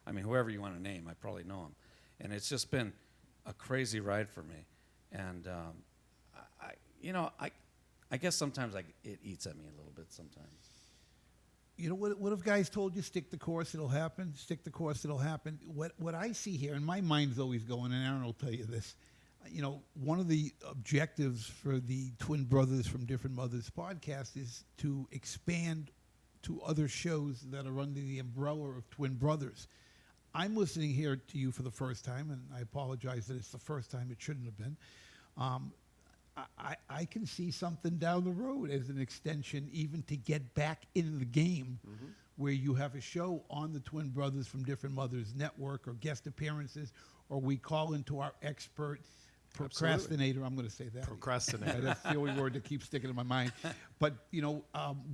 S3: whoever you want to name, I probably know him. And it's just been a crazy ride for me. And I guess sometimes it eats at me a little bit sometimes.
S2: You know, what if guys told you, stick the course, it'll happen, stick the course, it'll happen? What I see here, and my mind's always going, and Aaron will tell you this, you know, one of the objectives for the Twin Brothers from Different Mothers podcast is to expand to other shows that are under the umbrella of Twin Brothers. I'm listening here to you for the first time, and I apologize that it's the first time. It shouldn't have been. I can see something down the road as an extension, even to get back in the game, where you have a show on the Twin Brothers from Different Mothers network, or guest appearances, or we call into our expert procrastinator. I'm going to say that.
S1: Procrastinator.
S2: That's the only word that keeps sticking in my mind. But, you know,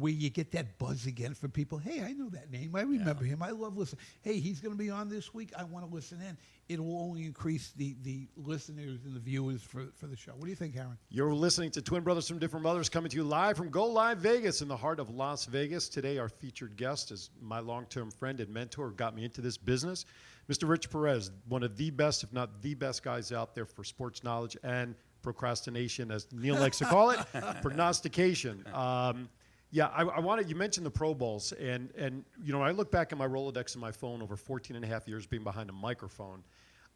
S2: where you get that buzz again from people. Hey, I know that name. I remember him. I love listening. Hey, he's going to be on this week. I want to listen in. It will only increase the listeners and the viewers for the show. What do you think, Aaron?
S1: You're listening to Twin Brothers from Different Mothers, coming to you live from GoLive Vegas in the heart of Las Vegas. Today, our featured guest is my long-term friend and mentor who got me into this business, Mr. Rich Perez, one of the best, if not the best guys out there for sports knowledge and procrastination, as Neil likes to call it, prognostication. I wanted, you mentioned the Pro Bowls, and you know, I look back at my Rolodex and my phone over 14 and a half years being behind a microphone.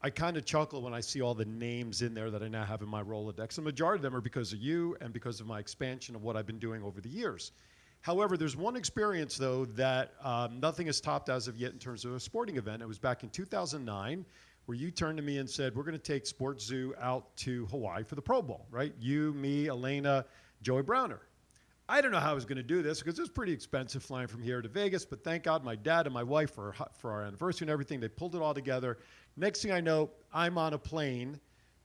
S1: I kind of chuckle when I see all the names in there that I now have in my Rolodex. The majority of them are because of you and because of my expansion of what I've been doing over the years. However, there's one experience, though, that nothing has topped as of yet in terms of a sporting event. It was back in 2009 where you turned to me and said, we're going to take Sports Zoo out to Hawaii for the Pro Bowl, right? You, me, Elena, Joey Browner. I don't know how I was going to do this because it was pretty expensive flying from here to Vegas, but thank God my dad and my wife, for our anniversary and everything, they pulled it all together. Next thing I know, I'm on a plane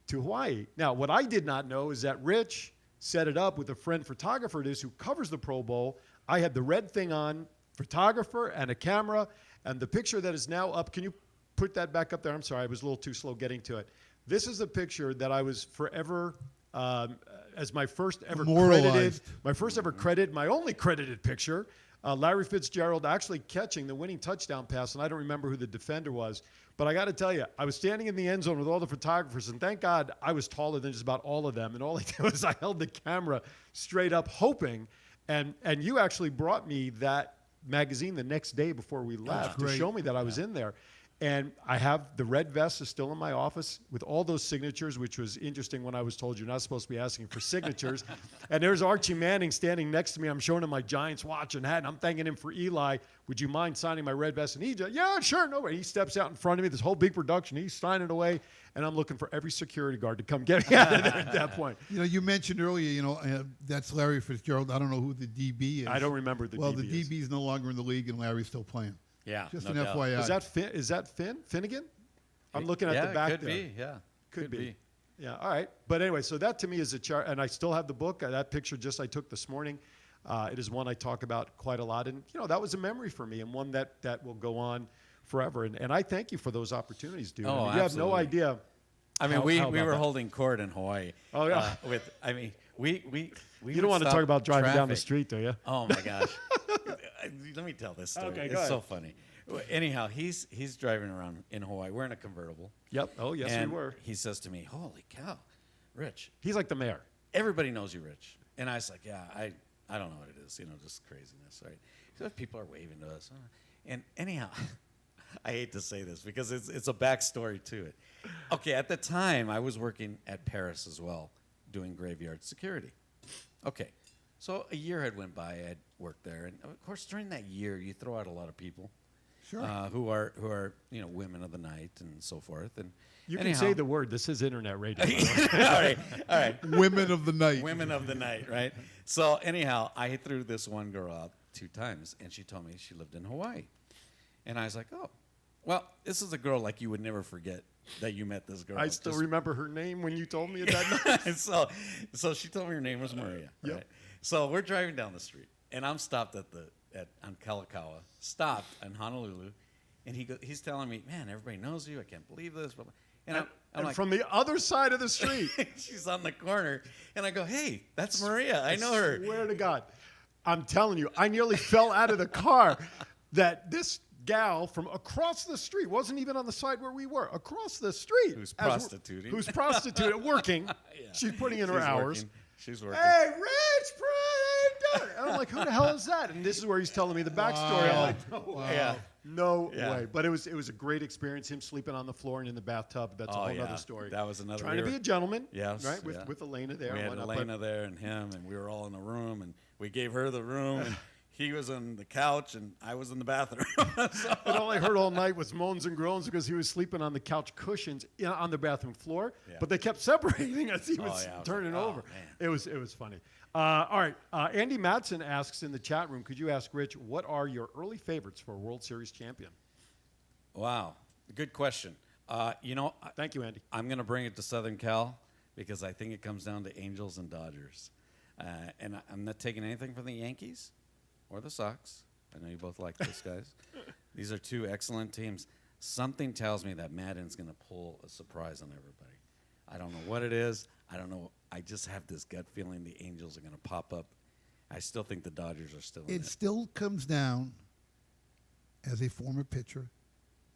S1: to Hawaii. Now, what I did not know is that Rich set it up with a friend photographer it is who covers the Pro Bowl. I had the red thing on, photographer and a camera, and the picture that is now up, can you put that back up there? I'm sorry, I was a little too slow getting to it. This is a picture that I was forever, as my first ever credited, my only credited picture, Larry Fitzgerald actually catching the winning touchdown pass, and I don't remember who the defender was. But I got to tell you, I was standing in the end zone with all the photographers, and thank God I was taller than just about all of them. And all I did was I held the camera straight up, hoping. And you actually brought me that magazine the next day before we left to show me that I was in there. And I have the red vest is still in my office with all those signatures, which was interesting when I was told you're not supposed to be asking for signatures. And there's Archie Manning standing next to me. I'm showing him my Giants watch and hat, and I'm thanking him for Eli. Would you mind signing my red vest? And he just, yeah, sure, no way. He steps out in front of me, this whole big production. He's signing away, and I'm looking for every security guard to come get me out of there at that point.
S2: You know, you mentioned earlier, you know, that's Larry Fitzgerald. I don't know who the DB is.
S1: I don't remember the DB.
S2: Well, the DB is no longer in the league, and Larry's still playing.
S3: Yeah,
S2: just
S3: no
S2: an
S3: doubt.
S2: FYI.
S1: Is that Finnegan? I'm looking at the back
S3: could
S1: there.
S3: be, yeah.
S1: Could be. Yeah, all right. But anyway, so that to me is a chart, and I still have the book. That picture just I took this morning. It is one I talk about quite a lot, and you know that was a memory for me, and one that will go on forever. And I thank you for those opportunities, dude.
S3: Oh,
S1: I mean, you have no
S3: absolutely.
S1: idea.
S3: I mean,
S1: how
S3: we
S1: about
S3: were
S1: that?
S3: holding court in Hawaii.
S1: Oh, yeah.
S3: We
S1: You don't want to talk about driving down the street, do you?
S3: Oh my gosh. Let me tell this story.
S1: Okay, go
S3: it's so
S1: ahead.
S3: funny. Well, anyhow, he's driving around in Hawaii. We're in a convertible.
S1: Yep. Oh, yes,
S3: and
S1: we were.
S3: He says to me, "Holy cow, Rich!
S1: He's like the mayor.
S3: Everybody knows you, Rich." And I was like, "Yeah, I don't know what it is. You know, just craziness, right?" So people are waving to us. And anyhow, I hate to say this because it's a backstory to it. Okay, at the time, I was working at Paris as well, doing graveyard security. Okay, so a year had went by. I had worked there, and of course, during that year, you throw out a lot of people.
S2: Sure.
S3: Who are you know, women of the night and so forth. And
S1: You
S3: anyhow,
S1: can say the word. This is internet radio. by the way.
S3: all right.
S2: Women of the night.
S3: Women of the night, right? So anyhow, I threw this one girl out 2 times, and she told me she lived in Hawaii. And I was like, oh, well, this is a girl like you would never forget that you met this girl.
S1: I still remember her name when you told me at that night.
S3: So she told me her name was Maria.
S1: Yep.
S3: Right? So we're driving down the street, and I'm stopped on Kalakaua, stopped in Honolulu, and he's telling me, man, everybody knows you. I can't believe this. And I'm
S1: And
S3: like,
S1: from the other side of the street.
S3: she's on the corner, and I go, hey, that's Maria. I know her.
S1: Swear to God. I'm telling you, I nearly fell out of the car that this gal from across the street, wasn't even on the side where we were, across the street.
S3: Who's prostituting.
S1: Working.
S3: Yeah.
S1: She's putting in her
S3: She's
S1: hours.
S3: working. She's working.
S1: Hey, Rich, And I'm like, who the hell is that? And this is where he's telling me the backstory. I'm like, no way.
S3: Yeah.
S1: No
S3: Yeah.
S1: way. But it was a great experience. Him sleeping on the floor and in the bathtub. That's a
S3: Oh,
S1: whole
S3: yeah.
S1: other story.
S3: That was another.
S1: Trying to be a gentleman.
S3: Yes.
S1: Right?
S3: Yeah.
S1: With Elena there.
S3: We
S1: and
S3: had
S1: whatnot,
S3: Elena there and him, and we were all in the room, and we gave her the room, and he was on the couch, and I was in the bathroom. So-
S1: But all I heard all night was moans and groans because he was sleeping on the couch cushions on the bathroom floor.
S3: Yeah.
S1: But they kept separating as he was
S3: I was like,
S1: turning
S3: oh,
S1: over.
S3: man.
S1: It was funny. All right. Andy Madsen asks in the chat room, could you ask Rich, what are your early favorites for a World Series champion?
S3: Wow, good question.
S1: Thank you, Andy.
S3: I'm going to bring it to Southern Cal because I think it comes down to Angels and Dodgers. And I'm not taking anything from the Yankees or the Sox. I know you both like those guys. These are two excellent teams. Something tells me that Madden's going to pull a surprise on everybody. I don't know what it is. I don't know. I just have this gut feeling the Angels are going to pop up. I still think the Dodgers are still in
S2: It
S3: it.
S2: still comes down, as a former pitcher,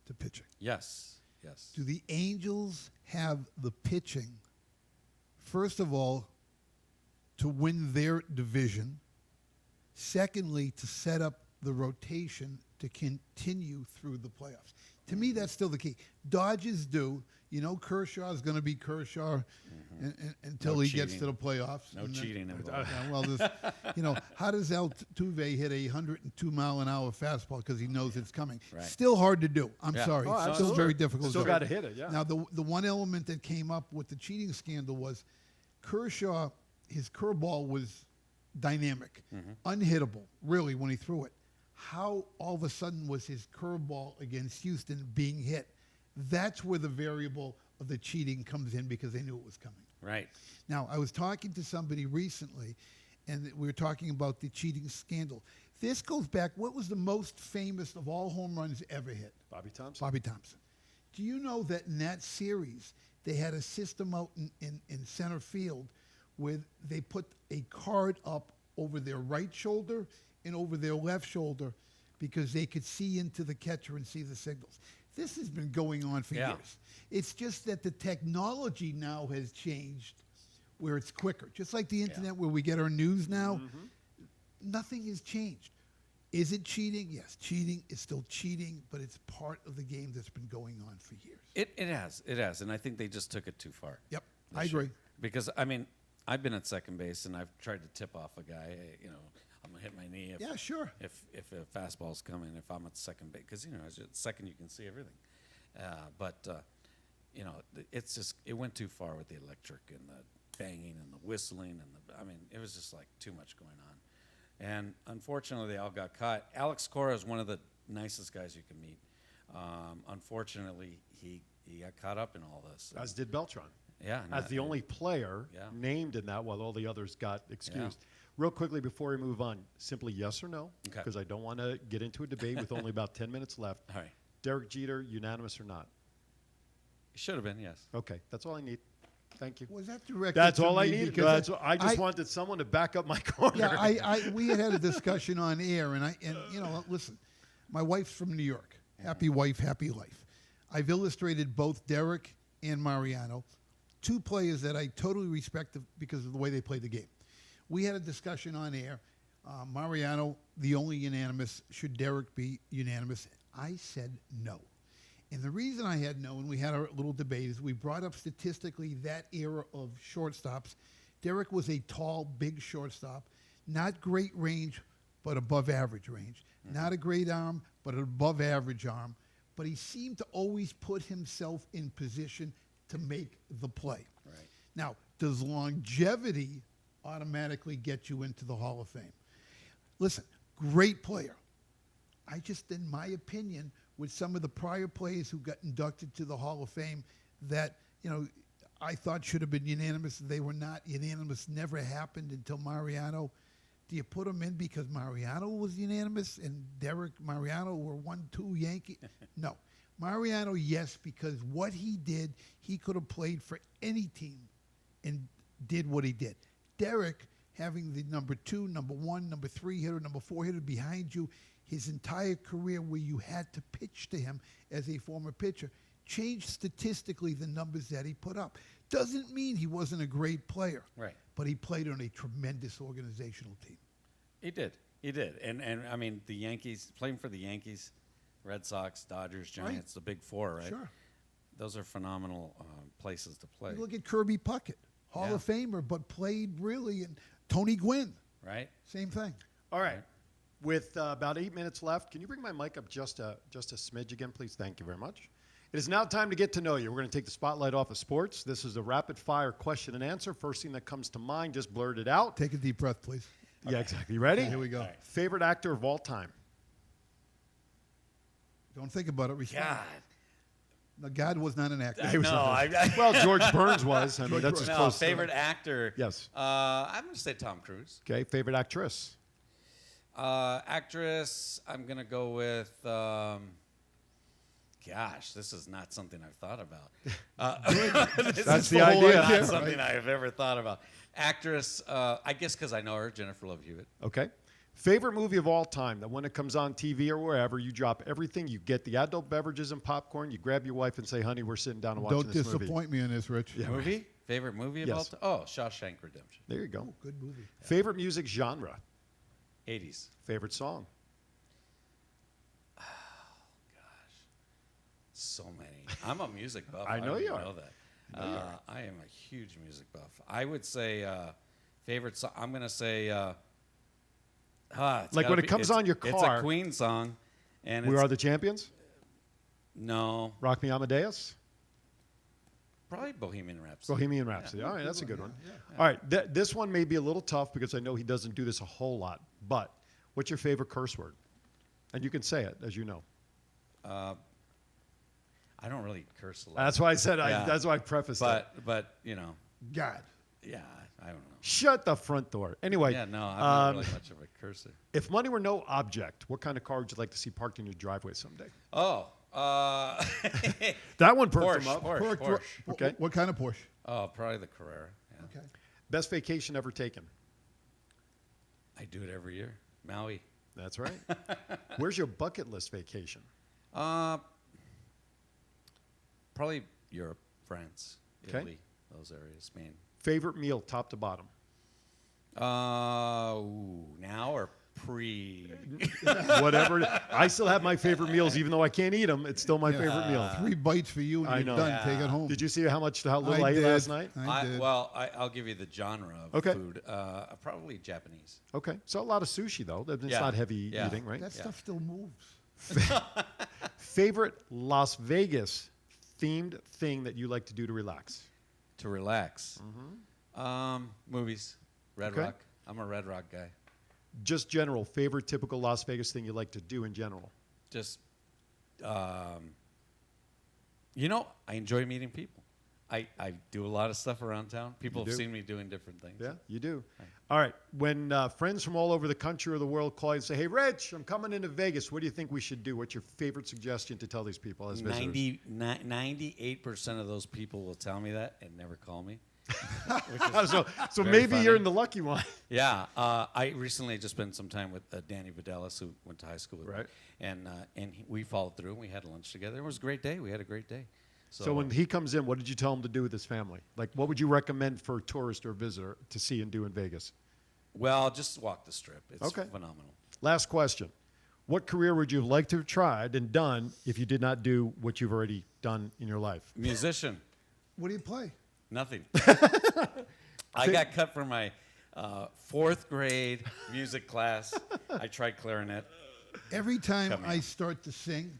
S2: to pitching.
S3: Yes, yes.
S2: Do the Angels have the pitching, first of all, to win their division? Secondly, to set up the rotation to continue through the playoffs. To me, that's still the key. Dodgers do. You know, Kershaw is going to be Kershaw until
S3: No
S2: he gets
S3: cheating.
S2: to the playoffs.
S3: No
S2: And then-
S3: cheating involved.
S2: Yeah, well, how does Altuve hit a 102-mile-an-hour fastball because he knows it's coming?
S3: Right.
S2: Still hard to do. I'm
S3: Yeah.
S2: sorry.
S1: Oh,
S2: Still
S1: absolutely.
S2: very difficult.
S1: Still
S2: to do.
S1: got to hit it, yeah.
S2: Now, the one element that came up with the cheating scandal was Kershaw, his curveball was dynamic, unhittable, really, when he threw it. How all of a sudden was his curveball against Houston being hit? That's where the variable of the cheating comes in because they knew it was coming.
S3: Right.
S2: Now, I was talking to somebody recently, and we were talking about the cheating scandal. This goes back, what was the most famous of all home runs ever hit?
S1: Bobby Thompson.
S2: Bobby Thompson. Do you know that in that series, they had a system out in center field where they put a card up over their right shoulder and over their left shoulder because they could see into the catcher and see the signals. This has been going on for
S3: Yeah.
S2: years. It's just that the technology now has changed where it's quicker. Just like the internet where we get our news now, nothing has changed. Is it cheating? Yes, cheating is still cheating, but it's part of the game that's been going on for years.
S3: It has, and I think they just took it too far.
S2: Yep,
S3: this
S2: I
S3: year.
S2: agree.
S3: Because I mean, I've been at second base and I've tried to tip off a guy. Hey, I'm gonna hit my knee if
S2: Yeah, sure.
S3: if a fastball's coming. If I'm at second base, because as at second you can see everything. But it's just it went too far with the electric and the banging and the whistling and it was just like too much going on. And unfortunately, they all got caught. Alex Cora is one of the nicest guys you can meet. Unfortunately, he got caught up in all this.
S1: As did Beltran.
S3: Yeah.
S1: As the only player
S3: Yeah.
S1: named in that while all the others got excused.
S3: Yeah.
S1: Real quickly before we move on, simply yes or no,
S3: Okay.
S1: because I don't want to get into a debate with only about 10 minutes left.
S3: All right.
S1: Derek Jeter, unanimous or not?
S3: It should have been, yes.
S1: Okay, that's all I need. Thank you.
S2: Was that directed
S1: That's
S2: to
S1: all I
S2: me?
S1: needed.
S2: Because
S1: I just wanted someone to back up my corner.
S2: Yeah, we had a discussion on air, and listen, my wife's from New York. Happy wife, happy life. I've illustrated both Derek and Mariano, two players that I totally respect because of the way they play the game. We had a discussion on air. Mariano, the only unanimous. Should Derek be unanimous? I said no. And the reason I had no, and we had our little debate, is we brought up statistically that era of shortstops. Derek was a tall, big shortstop, not great range, but above average range. Not a great arm, but an above average arm. But he seemed to always put himself in position to make the play.
S3: Right.
S2: Now, does longevity automatically get you into the Hall of Fame? Listen, great player. I just, in my opinion, with some of the prior players who got inducted to the Hall of Fame that, I thought should have been unanimous, they were not unanimous, never happened until Mariano. Do you put him in because Mariano was unanimous and Derek Mariano were 1-2 Yankee? No. Mariano, yes, because what he did, he could have played for any team and did what he did. Derek, having the number 2, number 1, number 3 hitter, number 4 hitter behind you, his entire career where you had to pitch to him as a former pitcher, changed statistically the numbers that he put up. Doesn't mean he wasn't a great player.
S3: Right.
S2: But he played on a tremendous organizational team.
S3: He did. He did. And I mean, the Yankees, playing for the Yankees, Red Sox, Dodgers, Giants, the big four, right?
S2: Sure.
S3: Those are phenomenal places to play.
S2: You look at Kirby Puckett, Hall of Famer, but played really, and Tony Gwynn,
S3: Right?
S2: same thing.
S1: All right. With about 8 minutes left, can you bring my mic up just a smidge again, please? Thank you very much. It is now time to get to know you. We're going to take the spotlight off of sports. This is a rapid-fire question and answer. First thing that comes to mind, just blurt it out.
S2: Take a deep breath, please.
S1: Yeah, exactly. You ready?
S2: Here we go.
S3: right.
S1: Favorite actor of all time?
S2: Don't think about it. Respond.
S3: God.
S2: No, God was not an actor.
S1: He was
S3: No,
S1: not-
S3: I
S1: well, George Burns was. I mean,
S2: George
S1: that's
S2: Burns.
S1: as
S3: no,
S1: close.
S3: favorite actor.
S1: Yes.
S3: I'm going to say Tom Cruise.
S1: Okay. Favorite actress?
S3: Actress, I'm going to go with, gosh, this is not something I've thought about. This
S1: That's
S3: is
S1: the
S3: not
S1: idea.
S3: something I have ever thought about. Actress, I guess because I know her, Jennifer Love Hewitt.
S1: Okay. Favorite movie of all time that when it comes on TV or wherever, you drop everything, you get the adult beverages and popcorn, you grab your wife and say, honey, we're sitting down and watching
S2: Don't
S1: this movie.
S2: disappoint me on this, Rich.
S1: Yeah.
S3: Movie? Favorite movie of
S1: Yes.
S3: all time? Oh, Shawshank Redemption.
S1: There you go.
S2: Oh, good movie.
S1: Favorite music genre?
S3: 80s.
S1: Favorite song?
S3: So many. I'm a music buff.
S1: I know
S3: don't
S1: you
S3: even
S1: are.
S3: know that. I am a huge music buff. I would say favorite song. I'm gonna say. It's
S1: Like
S3: gotta
S1: when it
S3: be-
S1: comes
S3: it's-
S1: on your
S3: It's
S1: car-
S3: a Queen song, and
S1: We
S3: it's,
S1: Are the Champions?
S3: no,
S1: Rock Me Amadeus?
S3: probably Bohemian Rhapsody.
S1: Bohemian Rhapsody. All right, that's a good one. All right, this one may be a little tough because I know he doesn't do this a whole lot. But what's your favorite curse word? And you can say it, as you know.
S3: I don't really curse a lot.
S1: That's why I said.
S3: Yeah.
S1: That's why I prefaced it.
S3: but you know,
S2: God.
S3: yeah, I don't know.
S1: Shut the front door. Anyway,
S3: Yeah, no, I'm not really much of a cursor.
S1: if money were no object, what kind of car would you like to see parked in your driveway someday?
S3: Oh,
S1: That one perked
S3: Porsche,
S1: him up.
S3: Porsche.
S1: Okay.
S2: What kind of Porsche?
S3: Oh, probably the Carrera. Yeah.
S2: Okay.
S1: Best vacation ever taken?
S3: I do it every year. Maui.
S1: That's right. Where's your bucket list vacation?
S3: Probably Europe, France,
S1: Okay.
S3: Italy, those areas, Spain.
S1: Favorite meal, top to bottom?
S3: Now or pre?
S1: Whatever. I still have my favorite meals, even though I can't eat them. It's still my favorite meal.
S2: 3 bites for you and
S1: I
S2: you're
S1: know.
S2: done.
S3: Yeah.
S2: Take it home.
S1: Did you see how little I ate
S2: did.
S1: last night?
S2: I did.
S3: I'll give you the genre of
S1: Okay.
S3: food. Probably Japanese.
S1: Okay. So a lot of sushi, though. It's
S3: Yeah.
S1: not heavy
S3: Yeah.
S1: eating, right?
S2: That stuff still moves.
S1: Favorite Las Vegas themed thing that you like to do to relax?
S3: To relax. Movies. Red
S1: Okay.
S3: Rock. I'm a Red Rock guy.
S1: Just general, favorite typical Las Vegas thing you like to do in general?
S3: Just, you know, I enjoy meeting people. I do a lot of stuff around town. People
S1: You
S3: have
S1: do?
S3: seen me doing different things.
S1: Yeah, you do. All right. When friends from all over the country or the world call you and say, hey, Rich, I'm coming into Vegas. What do you think we should do? What's your favorite suggestion to tell these people as visitors?
S3: 98% of those people will tell me that and never call me.
S1: so
S3: very
S1: maybe you're
S3: funny.
S1: in the lucky one.
S3: Yeah, I recently just spent some time with Danny Vidalis, who went to high school with
S1: Right.
S3: me, and we followed through. and We had lunch together. It was a great day. We had a great day.
S1: So when he comes in, what did you tell him to do with his family? Like, what would you recommend for a tourist or visitor to see and do in Vegas?
S3: well, just walk the strip. It's
S1: Okay.
S3: phenomenal.
S1: Last question. What career would you have liked to have tried and done if you did not do what you've already done in your life?
S3: Musician,
S2: What do you play?
S3: nothing. I got cut from my 4th grade music class. I tried clarinet.
S2: Every time
S3: Come
S2: I
S3: here.
S2: start to sing,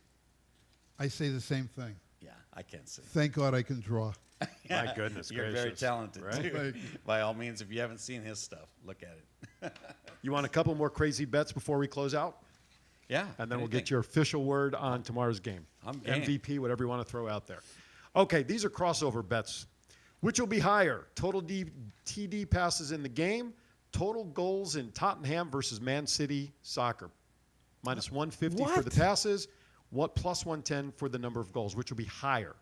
S2: I say the same thing.
S3: Yeah, I can't sing.
S2: Thank God I can draw.
S1: My goodness
S3: You're very
S1: gracious.
S3: talented,
S1: Right?
S3: too.
S2: Thank you.
S3: By all means, if you haven't seen his stuff, look at it.
S1: You want a couple more crazy bets before we close out?
S3: Yeah.
S1: And then we'll
S3: anything.
S1: get your official word on tomorrow's game.
S3: I'm game.
S1: MVP, whatever you want to throw out there. Okay, these are crossover bets. Which will be higher? Total TD passes in the game, total goals in Tottenham versus Man City soccer. Minus 150 for the
S2: What?
S1: passes, plus 110 for the number of goals. Which will be higher?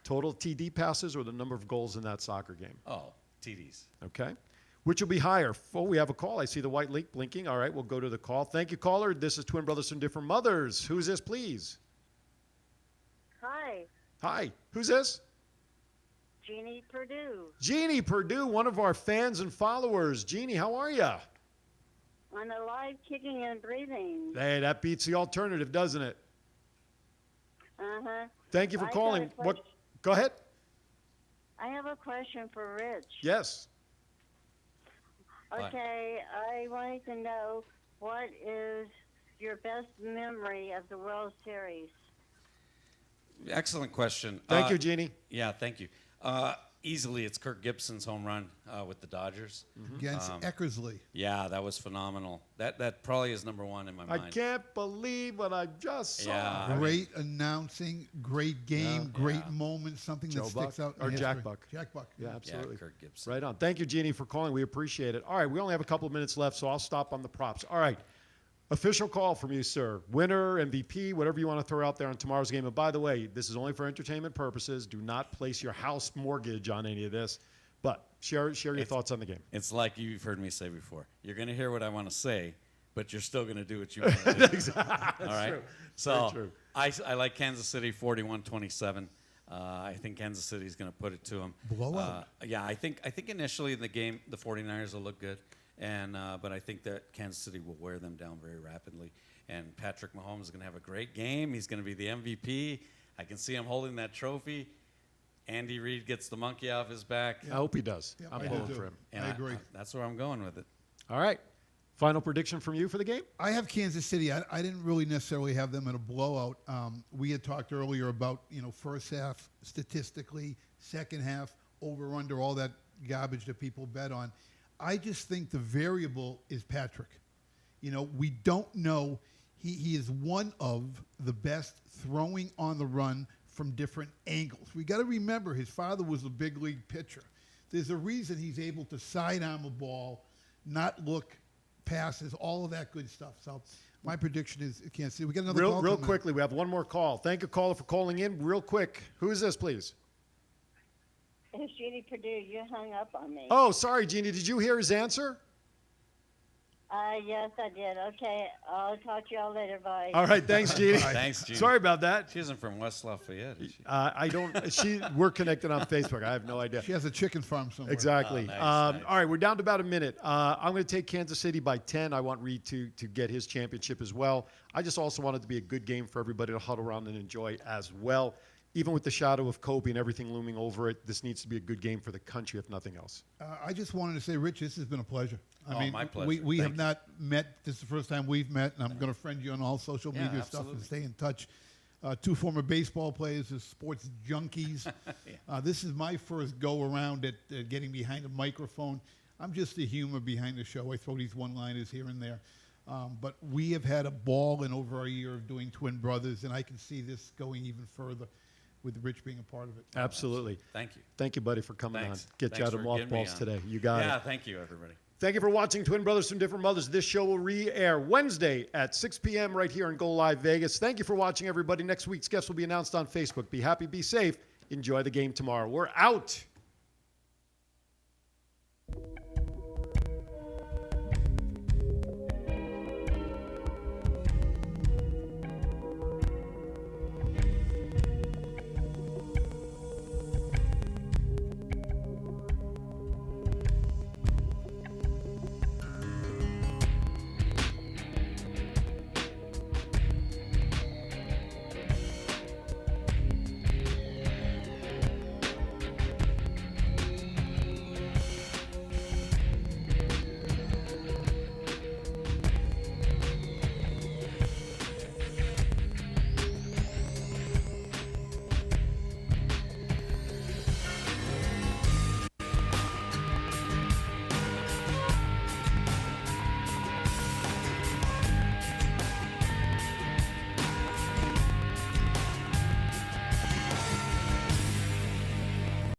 S1: Total TD passes or the number of goals in that soccer game?
S3: Oh, TDs.
S1: Okay. Which will be higher? Oh, we have a call. I see the white link blinking. All right, we'll go to the call. Thank you, caller. This is Twin Brothers from Different Mothers. Who's this, please?
S4: Hi,
S1: Hi. Who's this?
S4: Jeannie Purdue.
S1: Jeannie Purdue, one of our fans and followers. Jeannie, how are you?
S4: On a live kicking and breathing.
S1: Hey, that beats the alternative, doesn't it?
S4: Uh-huh.
S1: Thank you for
S4: I got
S1: calling.
S4: a
S1: What?
S4: question.
S1: Go ahead.
S4: I have a question for Rich.
S1: Yes.
S4: Okay, I wanted to know what is your best memory of the World Series?
S3: Excellent question.
S1: Thank you, Jeannie.
S3: Yeah, thank you. Easily, it's Kirk Gibson's home run with the Dodgers.
S2: Against Eckersley.
S3: Yeah, that was phenomenal. That probably is number one in my
S1: I
S3: mind.
S1: can't believe what I just saw.
S3: Yeah. I mean-
S2: Great announcing, great game, great moment, something
S1: Joe
S2: that sticks
S1: Buck?
S2: out in
S1: Or Jack
S2: history.
S1: Buck?
S2: Jack Buck.
S1: Yeah, absolutely.
S3: Yeah, Kirk Gibson.
S1: Right on. Thank you, Jeannie, for calling. We appreciate it. All right, we only have a couple of minutes left, so I'll stop on the props. All right. Official call from you, sir. Winner, MVP, whatever you want to throw out there on tomorrow's game. And by the way, this is only for entertainment purposes. Do not place your house mortgage on any of this. But share your thoughts on the game.
S3: It's like you've heard me say before. You're going to hear what I want to say, but you're still going to do what you want to do.
S1: Exactly.
S3: All right.
S1: True.
S3: So
S1: Very true.
S3: I like Kansas City 41-27. I think Kansas City is going to put it to them.
S2: Blowout.
S3: Yeah, I think initially in the game the 49ers will look good, and but I think that Kansas City will wear them down very rapidly. And Patrick Mahomes is going to have a great game. He's going to be the MVP. I can see him holding that trophy. Andy Reid gets the monkey off his back.
S1: I hope he does.
S2: Yep,
S1: I'm
S2: I do
S1: pulling
S2: too.
S1: for him.
S3: And
S2: I agree.
S3: That's where I'm going with it.
S1: All right. Final prediction from you for the game?
S2: I have Kansas City. I didn't really necessarily have them in a blowout. We had talked earlier about, first half statistically, second half over under, all that garbage that people bet on. I just think the variable is Patrick. We don't know. He is one of the best throwing on the run from different angles. We got to remember his father was a big league pitcher. There's a reason he's able to sidearm a ball, not look passes, all of that good stuff. So my prediction is Kansas City. We got another call
S1: Real
S2: coming in.
S1: quickly, we have one more call. Thank you, caller, for calling in. Real quick. Who is this, please?
S4: It's Jeannie Purdue. You hung up on me.
S1: Oh, sorry, Jeannie. Did you hear his answer?
S4: Yes, I did. Okay, I'll talk to y'all later. Bye.
S1: All right. Thanks, Jeannie.
S3: Thanks, Gene.
S1: Sorry about that.
S3: She isn't from West Lafayette, is she?
S1: I don't. We're connected on Facebook. I have no idea.
S2: She has a chicken farm somewhere.
S1: Exactly.
S3: Nice.
S1: All right, we're down to about a minute. I'm going to take Kansas City by 10. I want Reed to get his championship as well. I just also want it to be a good game for everybody to huddle around and enjoy as well. Even with the shadow of Kobe and everything looming over it, this needs to be a good game for the country, if nothing else.
S2: I just wanted to say, Rich, this has been a pleasure.
S3: My pleasure.
S2: We
S3: Thank
S2: have
S3: you.
S2: not met. This is the first time we've met, and I'm going to friend you on all social
S3: Yeah,
S2: media stuff and
S3: absolutely.
S2: stay in touch. Two former baseball players as sports junkies. This is my first go around at getting behind a microphone. I'm just the humor behind the show. I throw these one-liners here and there. But we have had a ball in over a year of doing Twin Brothers, and I can see this going even further with Rich being a part of it.
S1: Absolutely.
S3: Thank you.
S1: Thank you, buddy, for coming
S3: Thanks.
S1: on. Get you
S3: Thanks
S1: out of
S3: for getting me
S1: mothballs
S3: on.
S1: today. You got
S3: Yeah,
S1: it.
S3: thank you, everybody.
S1: Thank you for watching Twin Brothers from Different Mothers. This show will re-air Wednesday at 6 p.m. right here on GoLive Vegas. Thank you for watching, everybody. Next week's guest will be announced on Facebook. Be happy, be safe. Enjoy the game tomorrow. We're out.